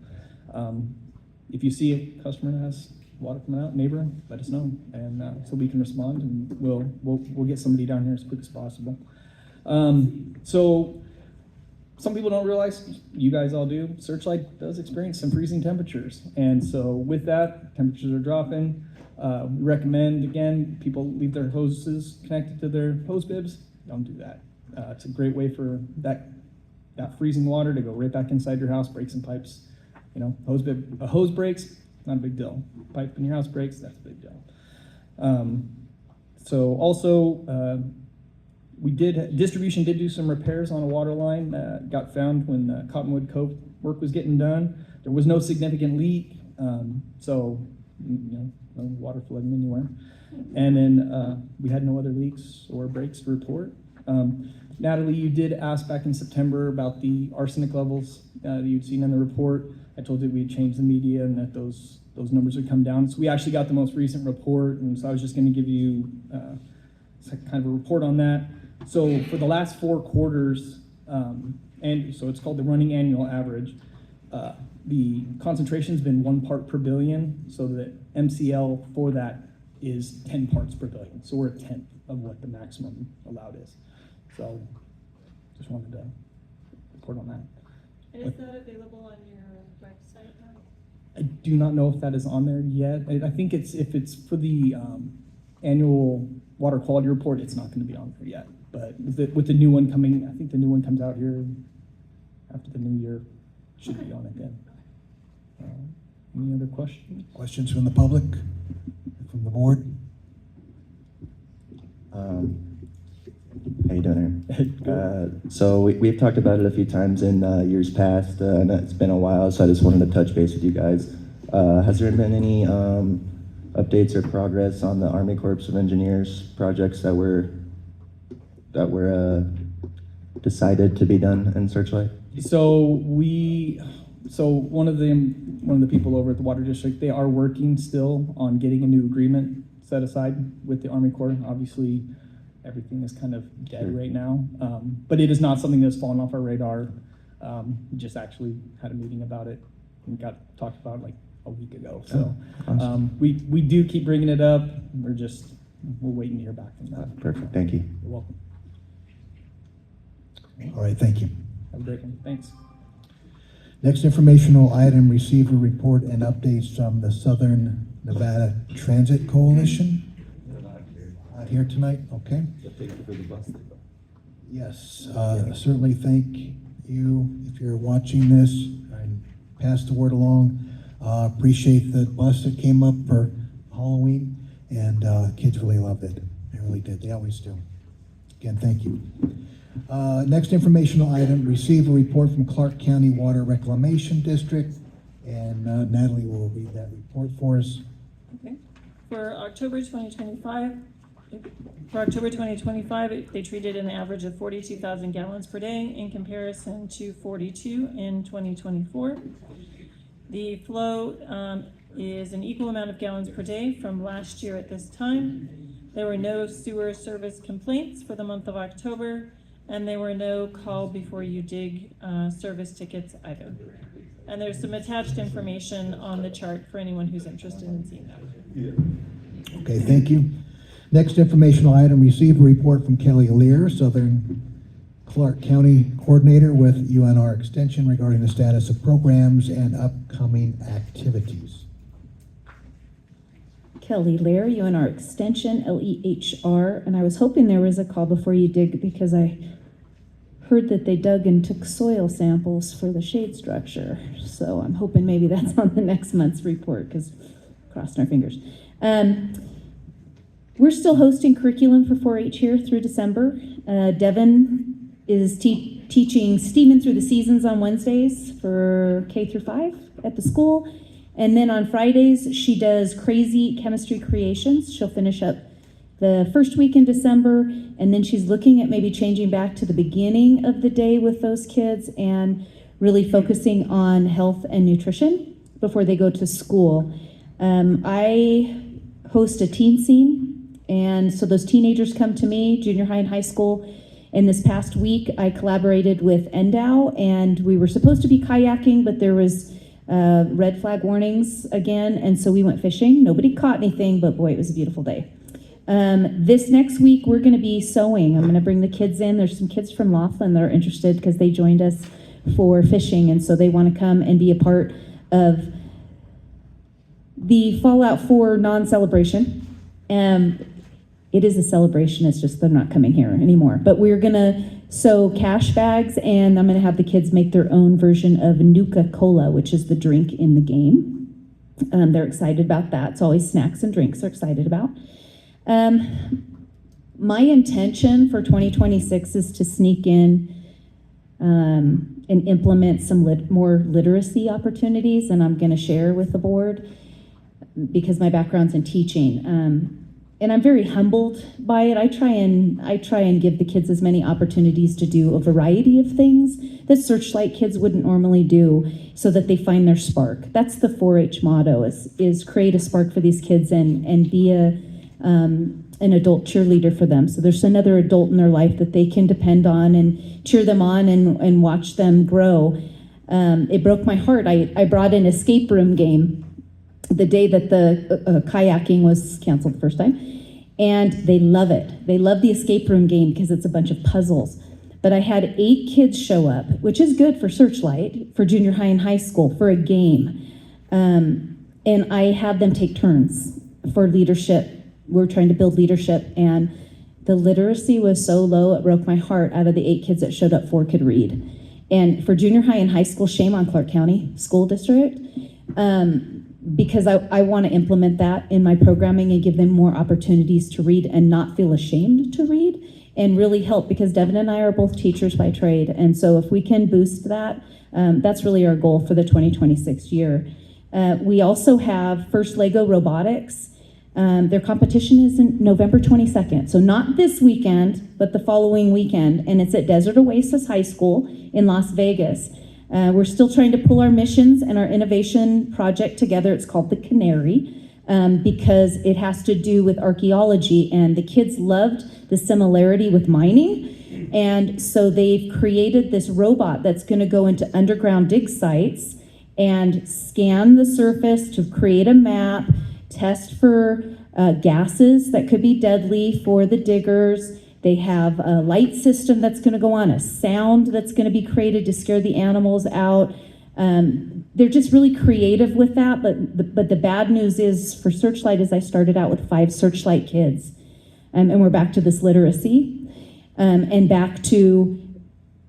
if you see a customer that has water coming out, neighbor, let us know, and so we can respond, and we'll get somebody down here as quick as possible. So some people don't realize, you guys all do, Searchlight does experience some freezing temperatures. And so with that, temperatures are dropping. We recommend, again, people leave their hoses connected to their hose bibs. Don't do that. It's a great way for that freezing water to go right back inside your house, break some pipes. You know, a hose breaks, not a big deal. Pipe in your house breaks, that's a big deal. So also, distribution did do some repairs on a water line that got found when Cottonwood Cove work was getting done. There was no significant leak, so no water flooding anywhere. And then we had no other leaks or breaks to report. Natalie, you did ask back in September about the arsenic levels that you'd seen in the report. I told you we'd changed the media and that those numbers would come down. So we actually got the most recent report, and so I was just going to give you kind of a report on that. So for the last 4 quarters, and so it's called the running annual average, the concentration's been 1 part per billion, so the MCL for that is 10 parts per billion. So we're a 10th of what the maximum allowed is. So just wanted to report on that. Is that available on your website now? I do not know if that is on there yet. I think if it's for the annual water quality report, it's not going to be on there yet. But with the new one coming, I think the new one comes out here after the new year. Should be on it then. Any other questions? Questions from the public, from the board? How you doing, Aaron? So we've talked about it a few times in years past, and it's been a while, so I just wanted to touch base with you guys. Has there been any updates or progress on the Army Corps of Engineers projects that were decided to be done in Searchlight? So one of the people over at the Water District, they are working still on getting a new agreement set aside with the Army Corps. Obviously, everything is kind of dead right now, but it is not something that's fallen off our radar. We just actually had a meeting about it and got talked about like a week ago. So Awesome. we do keep bringing it up. We're waiting to hear back from that. Perfect, thank you. You're welcome. All right, thank you. Have a great one. Thanks. Next informational item, receive a report and updates from the Southern Nevada Transit Coalition. Not here tonight, okay. Yes, certainly thank you if you're watching this and pass the word along. Appreciate the bus that came up for Halloween, and kids really loved it. They really did, they always do. Again, thank you. Next informational item, receive a report from Clark County Water Reclamation District, and Natalie will read that report for us. Okay. For October 2025, they treated an average of 42,000 gallons per day in comparison to 42 in 2024. The flow is an equal amount of gallons per day from last year at this time. There were no sewer service complaints for the month of October, and there were no call before you dig service tickets either. And there's some attached information on the chart for anyone who's interested in seeing that. Okay, thank you. Next informational item, receive a report from Kelly Lear, Southern Clark County Coordinator with UNR Extension regarding the status of programs and upcoming activities. Kelly Lear, UNR Extension, LEHR, and I was hoping there was a call before you dig because I heard that they dug and took soil samples for the shade structure. So I'm hoping maybe that's on the next month's report because crossing our fingers. We're still hosting curriculum for 4-H here through December. Devin is teaching Steaming Through the Seasons on Wednesdays for K through 5 at the school. And then on Fridays, she does Crazy Chemistry Creations. She'll finish up the first week in December, and then she's looking at maybe changing back to the beginning of the day with those kids and really focusing on health and nutrition before they go to school. I host a teen scene, and so those teenagers come to me, junior high and high school. And this past week, I collaborated with NDOW, and we were supposed to be kayaking, but there was red flag warnings again, and so we went fishing. Nobody caught anything, but boy, it was a beautiful day. This next week, we're going to be sewing. I'm going to bring the kids in. There's some kids from Laughlin that are interested because they joined us for fishing, and so they want to come and be a part of the Fallout 4 non-celebration. It is a celebration, it's just they're not coming here anymore. But we're going to sew cash bags, and I'm going to have the kids make their own version of Nuka-Cola, which is the drink in the game. They're excited about that. It's always snacks and drinks they're excited about. My intention for 2026 is to sneak in and implement some more literacy opportunities, and I'm going to share with the board because my background's in teaching. And I'm very humbled by it. I try and give the kids as many opportunities to do a variety of things that Searchlight kids wouldn't normally do, so that they find their spark. That's the 4-H motto: is create a spark for these kids and be an adult cheerleader for them. So there's another adult in their life that they can depend on and cheer them on and watch them grow. It broke my heart. I brought an escape room game the day that the kayaking was canceled the first time, and they love it. They love the escape room game because it's a bunch of puzzles. But I had 8 kids show up, which is good for Searchlight, for junior high and high school, for a game. And I had them take turns for leadership. We're trying to build leadership, and the literacy was so low, it broke my heart. Out of the 8 kids that showed up, 4 could read. And for junior high and high school, shame on Clark County School District. Because I want to implement that in my programming and give them more opportunities to read and not feel ashamed to read, and really help, because Devin and I are both teachers by trade. And so if we can boost that, that's really our goal for the 2026 year. We also have First Lego Robotics. Their competition is in November 22nd. So not this weekend, but the following weekend. And it's at Desert Oasis High School in Las Vegas. We're still trying to pull our missions and our innovation project together. It's called the Canary, because it has to do with archaeology, and the kids loved the similarity with mining. And so they've created this robot that's going to go into underground dig sites and scan the surface to create a map, test for gases that could be deadly for the diggers. They have a light system that's going to go on, a sound that's going to be created to scare the animals out. They're just really creative with that, but the bad news is for Searchlight is I started out with 5 Searchlight kids, and we're back to this literacy, and back to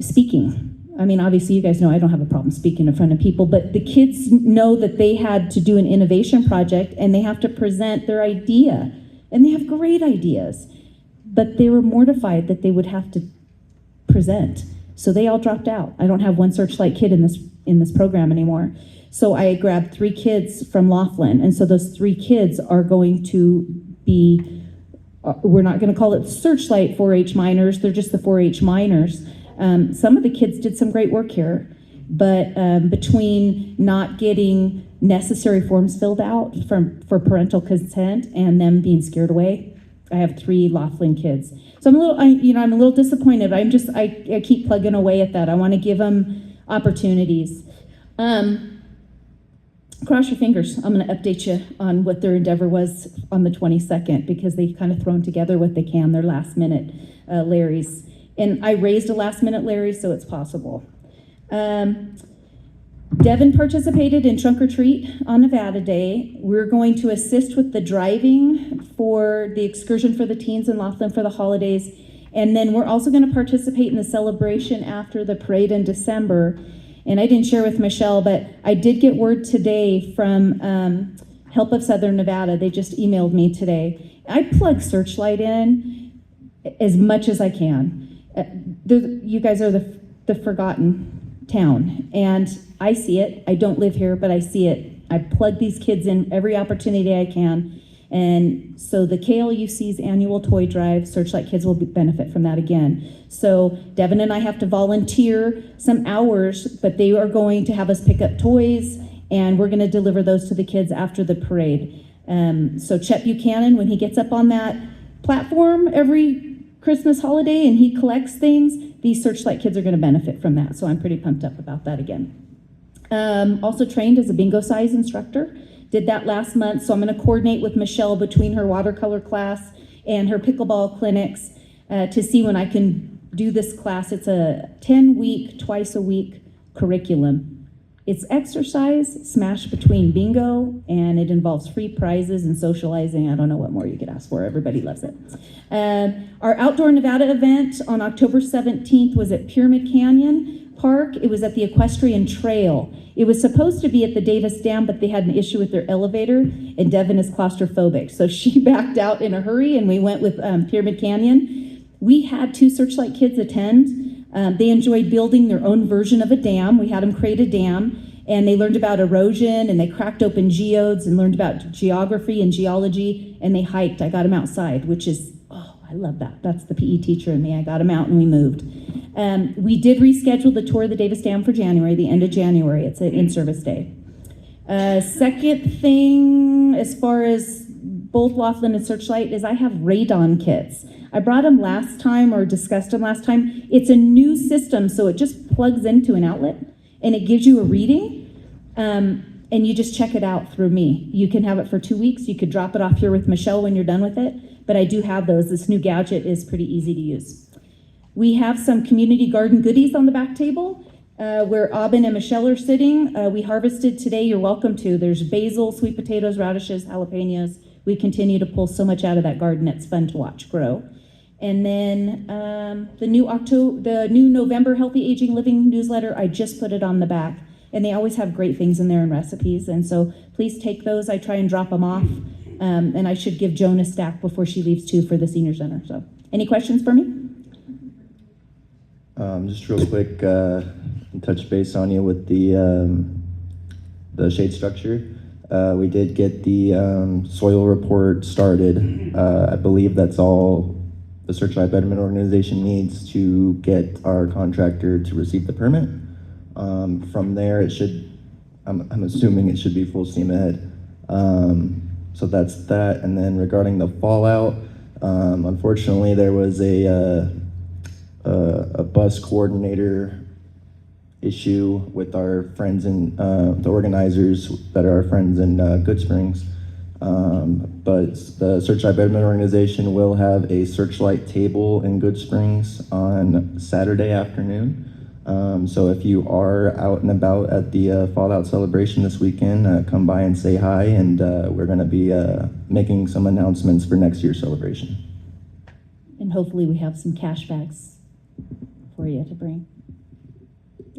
speaking. I mean, obviously you guys know I don't have a problem speaking in front of people, but the kids know that they had to do an innovation project and they have to present their idea, and they have great ideas. But they were mortified that they would have to present. So they all dropped out. I don't have one Searchlight kid in this program anymore. So I grabbed 3 kids from Laughlin. And so those 3 kids are going to be, we're not going to call it Searchlight 4-H minors. They're just the 4-H minors. Some of the kids did some great work here. But between not getting necessary forms filled out for parental consent and them being scared away, I have 3 Laughlin kids. So I'm a little disappointed. I keep plugging away at that. I want to give them opportunities. Cross your fingers. I'm going to update you on what their endeavor was on the 22nd, because they've kind of thrown together what they can, their last minute Larrys. And I raised a last minute Larry, so it's possible. Devin participated in Trunk or Treat on Nevada Day. We're going to assist with the driving for the excursion for the teens in Laughlin for the holidays. And then we're also going to participate in the celebration after the parade in December. And I didn't share with Michelle, but I did get word today from Help of Southern Nevada. They just emailed me today. I plug Searchlight in as much as I can. You guys are the forgotten town, and I see it. I don't live here, but I see it. I plug these kids in every opportunity I can. And so the KLUC's annual toy drive, Searchlight kids will benefit from that again. So Devin and I have to volunteer some hours, but they are going to have us pick up toys, and we're going to deliver those to the kids after the parade. So Chet Buchanan, when he gets up on that platform every Christmas holiday and he collects things, these Searchlight kids are going to benefit from that. So I'm pretty pumped up about that again. Also trained as a bingo size instructor. Did that last month, so I'm going to coordinate with Michelle between her watercolor class and her pickleball clinics to see when I can do this class. It's a 10-week, twice a week curriculum. It's exercise smashed between bingo, and it involves free prizes and socializing. I don't know what more you could ask for. Everybody loves it. Our Outdoor Nevada event on October 17th was at Pyramid Canyon Park. It was at the Equestrian Trail. It was supposed to be at the Davis Dam, but they had an issue with their elevator, and Devin is claustrophobic. So she backed out in a hurry, and we went with Pyramid Canyon. We had 2 Searchlight kids attend. They enjoyed building their own version of a dam. We had them create a dam, and they learned about erosion, and they cracked open geodes and learned about geography and geology, and they hiked. I got them outside, which is, I love that. That's the PE teacher in me. I got them out and we moved. We did reschedule the tour of the Davis Dam for January, the end of January. It's an in-service day. Second thing, as far as both Laughlin and Searchlight, is I have radon kits. I brought them last time or discussed them last time. It's a new system, so it just plugs into an outlet and it gives you a reading, and you just check it out through me. You can have it for 2 weeks. You could drop it off here with Michelle when you're done with it, but I do have those. This new gadget is pretty easy to use. We have some community garden goodies on the back table where Aubin and Michelle are sitting. We harvested today. You're welcome to. There's basil, sweet potatoes, radishes, jalapenos. We continue to pull so much out of that garden. It's fun to watch grow. And then the new November Healthy Aging Living newsletter, I just put it on the back. And they always have great things in there and recipes. And so please take those. I try and drop them off. And I should give Joan a stack before she leaves too for the senior center. So any questions for me? Just real quick, touch base on you with the shade structure. We did get the soil report started. I believe that's all the Searchlight Betterment Organization needs to get our contractor to receive the permit. From there, it should, I'm assuming it should be full steam ahead. So that's that. And then regarding the fallout, unfortunately, there was a bus coordinator issue with our friends in the organizers that are our friends in Good Springs. But the Searchlight Betterment Organization will have a Searchlight table in Good Springs on Saturday afternoon. So if you are out and about at the Fallout celebration this weekend, come by and say hi, and we're going to be making some announcements for next year's celebration. And hopefully we have some cash bags for you to bring.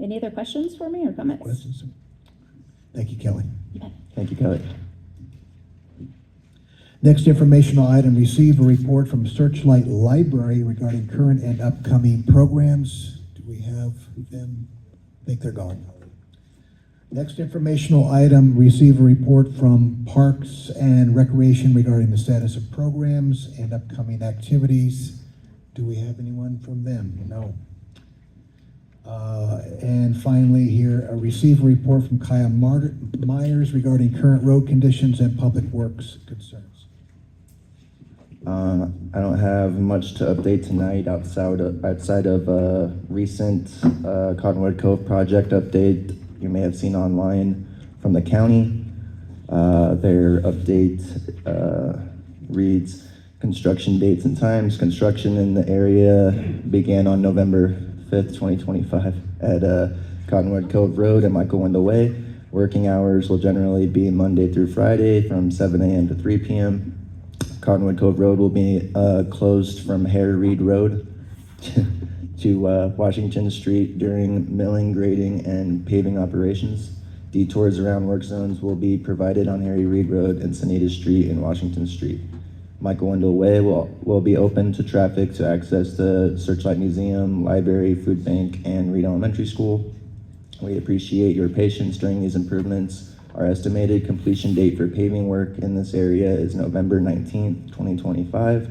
Any other questions for me or comments? Questions? Thank you, Kelly. Thank you, Kelly. Next informational item, receive a report from Searchlight Library regarding current and upcoming programs. Do we have them? I think they're gone. Next informational item, receive a report from Parks and Recreation regarding the status of programs and upcoming activities. Do we have anyone from them? No. And finally here, receive a report from Kaya Myers regarding current road conditions and public works concerns. I don't have much to update tonight outside of recent Cottonwood Cove project update you may have seen online from the county. Their update reads construction dates and times. Construction in the area began on November 5th, 2025 at Cottonwood Cove Road and Michael Wendell Way. Working hours will generally be Monday through Friday from 7 a.m. to 3 p.m. Cottonwood Cove Road will be closed from Harry Reid Road to Washington Street during milling, grading, and paving operations. Detours around work zones will be provided on Harry Reid Road and Sonata Street and Washington Street. Michael Wendell Way will be open to traffic to access the Searchlight Museum, Library, Food Bank, and Reed Elementary School. We appreciate your patience during these improvements. Our estimated completion date for paving work in this area is November 19th, 2025.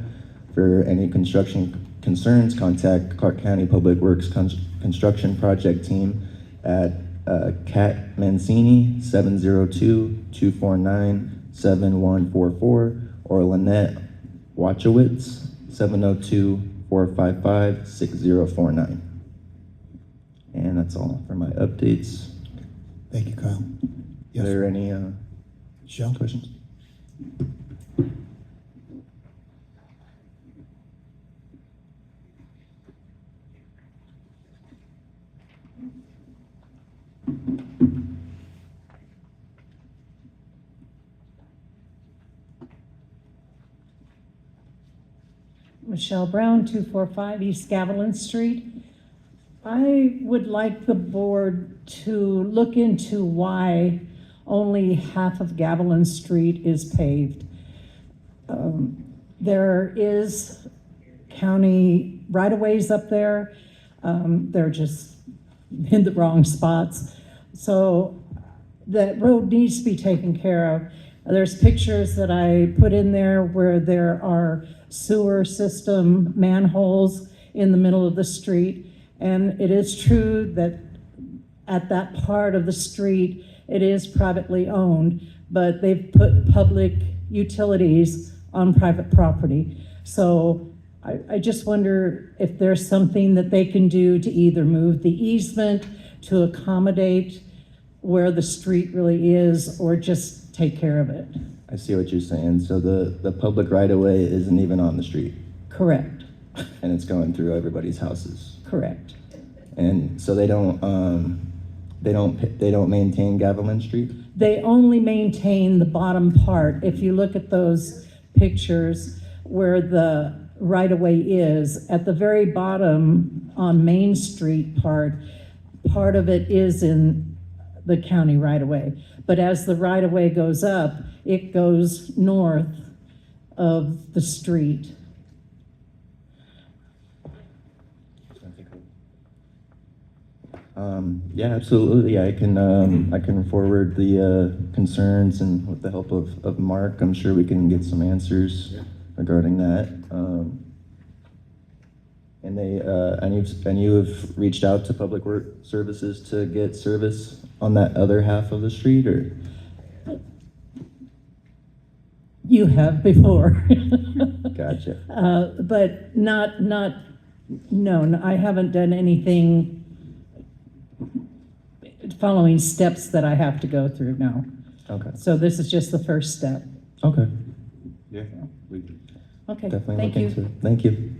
For any construction concerns, contact Clark County Public Works Construction Project Team at Kat Mancini, 702-249-7144, or Lynette Wachowitz, 702-455-6049. And that's all for my updates. Thank you, Kyle. Yes. Are there any Michelle? questions? Michelle Brown, 245 East Gavilan Street. I would like the board to look into why only half of Gavilan Street is paved. There is county right-of-ways up there. They're just in the wrong spots. So that road needs to be taken care of. There's pictures that I put in there where there are sewer system manholes in the middle of the street. And it is true that at that part of the street, it is privately owned, but they've put public utilities on private property. So I just wonder if there's something that they can do to either move the easement to accommodate where the street really is, or just take care of it. I see what you're saying. So the public right-of-way isn't even on the street, Correct, and it's going through everybody's houses. correct. And so they don't maintain Gavilan Street? They only maintain the bottom part. If you look at those pictures where the right-of-way is, at the very bottom on Main Street part of it is in the county right-of-way. But as the right-of-way goes up, it goes north of the street. Yeah, absolutely. I can forward the concerns, and with the help of Mark, I'm sure we can get some answers regarding that. And you have reached out to Public Work Services to get service on that other half of the street, or? You have before. Gotcha. But no, I haven't done anything following steps that I have to go through now. Okay. So this is just the first step. Okay. Yeah. Okay, Definitely thank look you. into it. Thank you.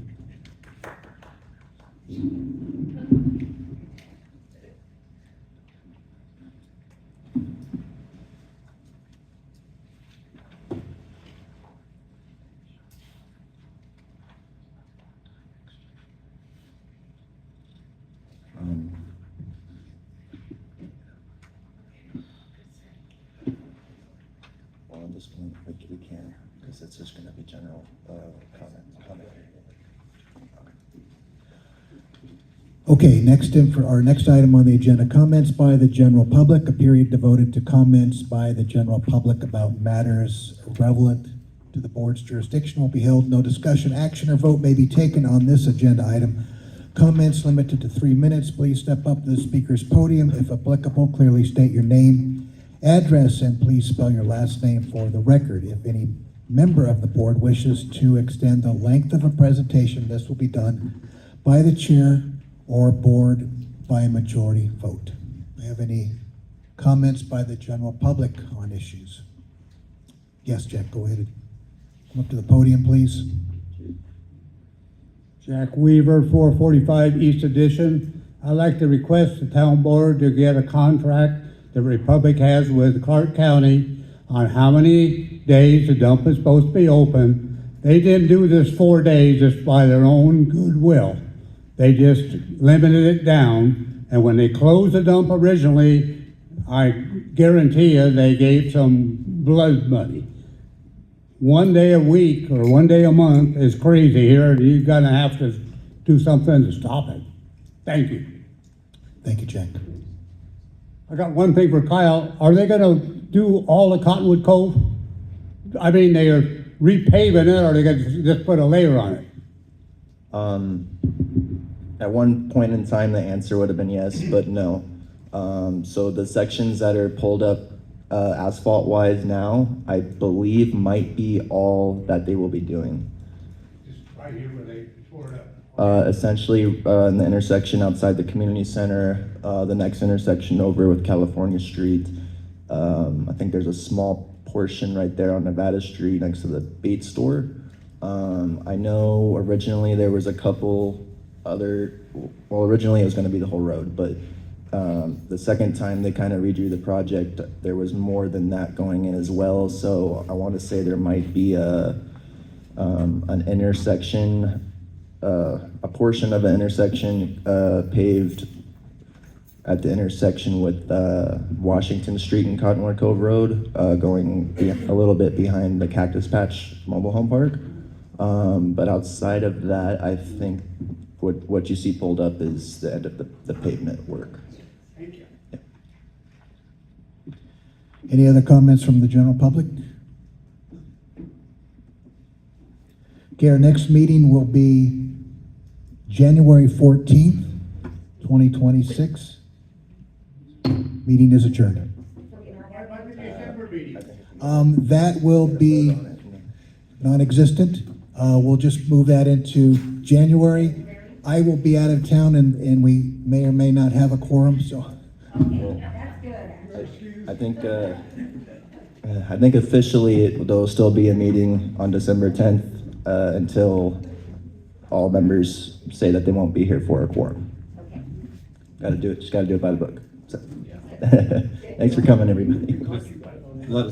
Well, at this point, we can, because it's just gonna be general comment. Okay, next in for our next item on the agenda, comments by the general public, a period devoted to comments by the general public about matters relevant to the board's jurisdiction will be held. No discussion, action, or vote may be taken on this agenda item. Comments limited to 3 minutes. Please step up to the speaker's podium. If applicable, clearly state your name, address, and please spell your last name for the record. If any member of the board wishes to extend the length of a presentation, this will be done by the chair or board by a majority vote. Do you have any comments by the general public on issues? Yes, Jack, go ahead and come up to the podium, please. Jack Weaver, 445 East Edition. I'd like to request the town board to get a contract the Republic has with Clark County on how many days the dump is supposed to be open. They didn't do this 4 days just by their own goodwill. They just limited it down, and when they closed the dump originally, I guarantee you they gave some blood money. 1 day a week or 1 day a month is crazy here. You're gonna have to do something to stop it. Thank you. Thank you, Jack. I got one thing for Kyle. Are they gonna do all the Cottonwood Cove? I mean, they are repaving it, or are they gonna just put a layer on it? At one point in time, the answer would have been yes, but no. So the sections that are pulled up asphalt-wise now, I believe might be all that they will be doing. Just right here where they tore it up. Essentially, in the intersection outside the community center, the next intersection over with California Street. I think there's a small portion right there on Nevada Street next to the bait store. I know originally there was a couple other, well, originally it was going to be the whole road, but the second time they kind of redrew the project, there was more than that going in as well. So I want to say there might be an intersection, a portion of an intersection paved at the intersection with Washington Street and Cottonwood Cove Road, going a little bit behind the Cactus Patch Mobile Home Park. But outside of that, I think what you see pulled up is the end of the pavement work. Thank you. Any other comments from the general public? Okay, our next meeting will be January 14th, 2026. Meeting is adjourned. That will be non-existent. We'll just move that into January. I will be out of town and we may or may not have a quorum, so. I think officially there'll still be a meeting on December 10th until all members say that they won't be here for a quorum. Got to do it. Just got to do it by the book. So. Thanks for coming, everybody. Let us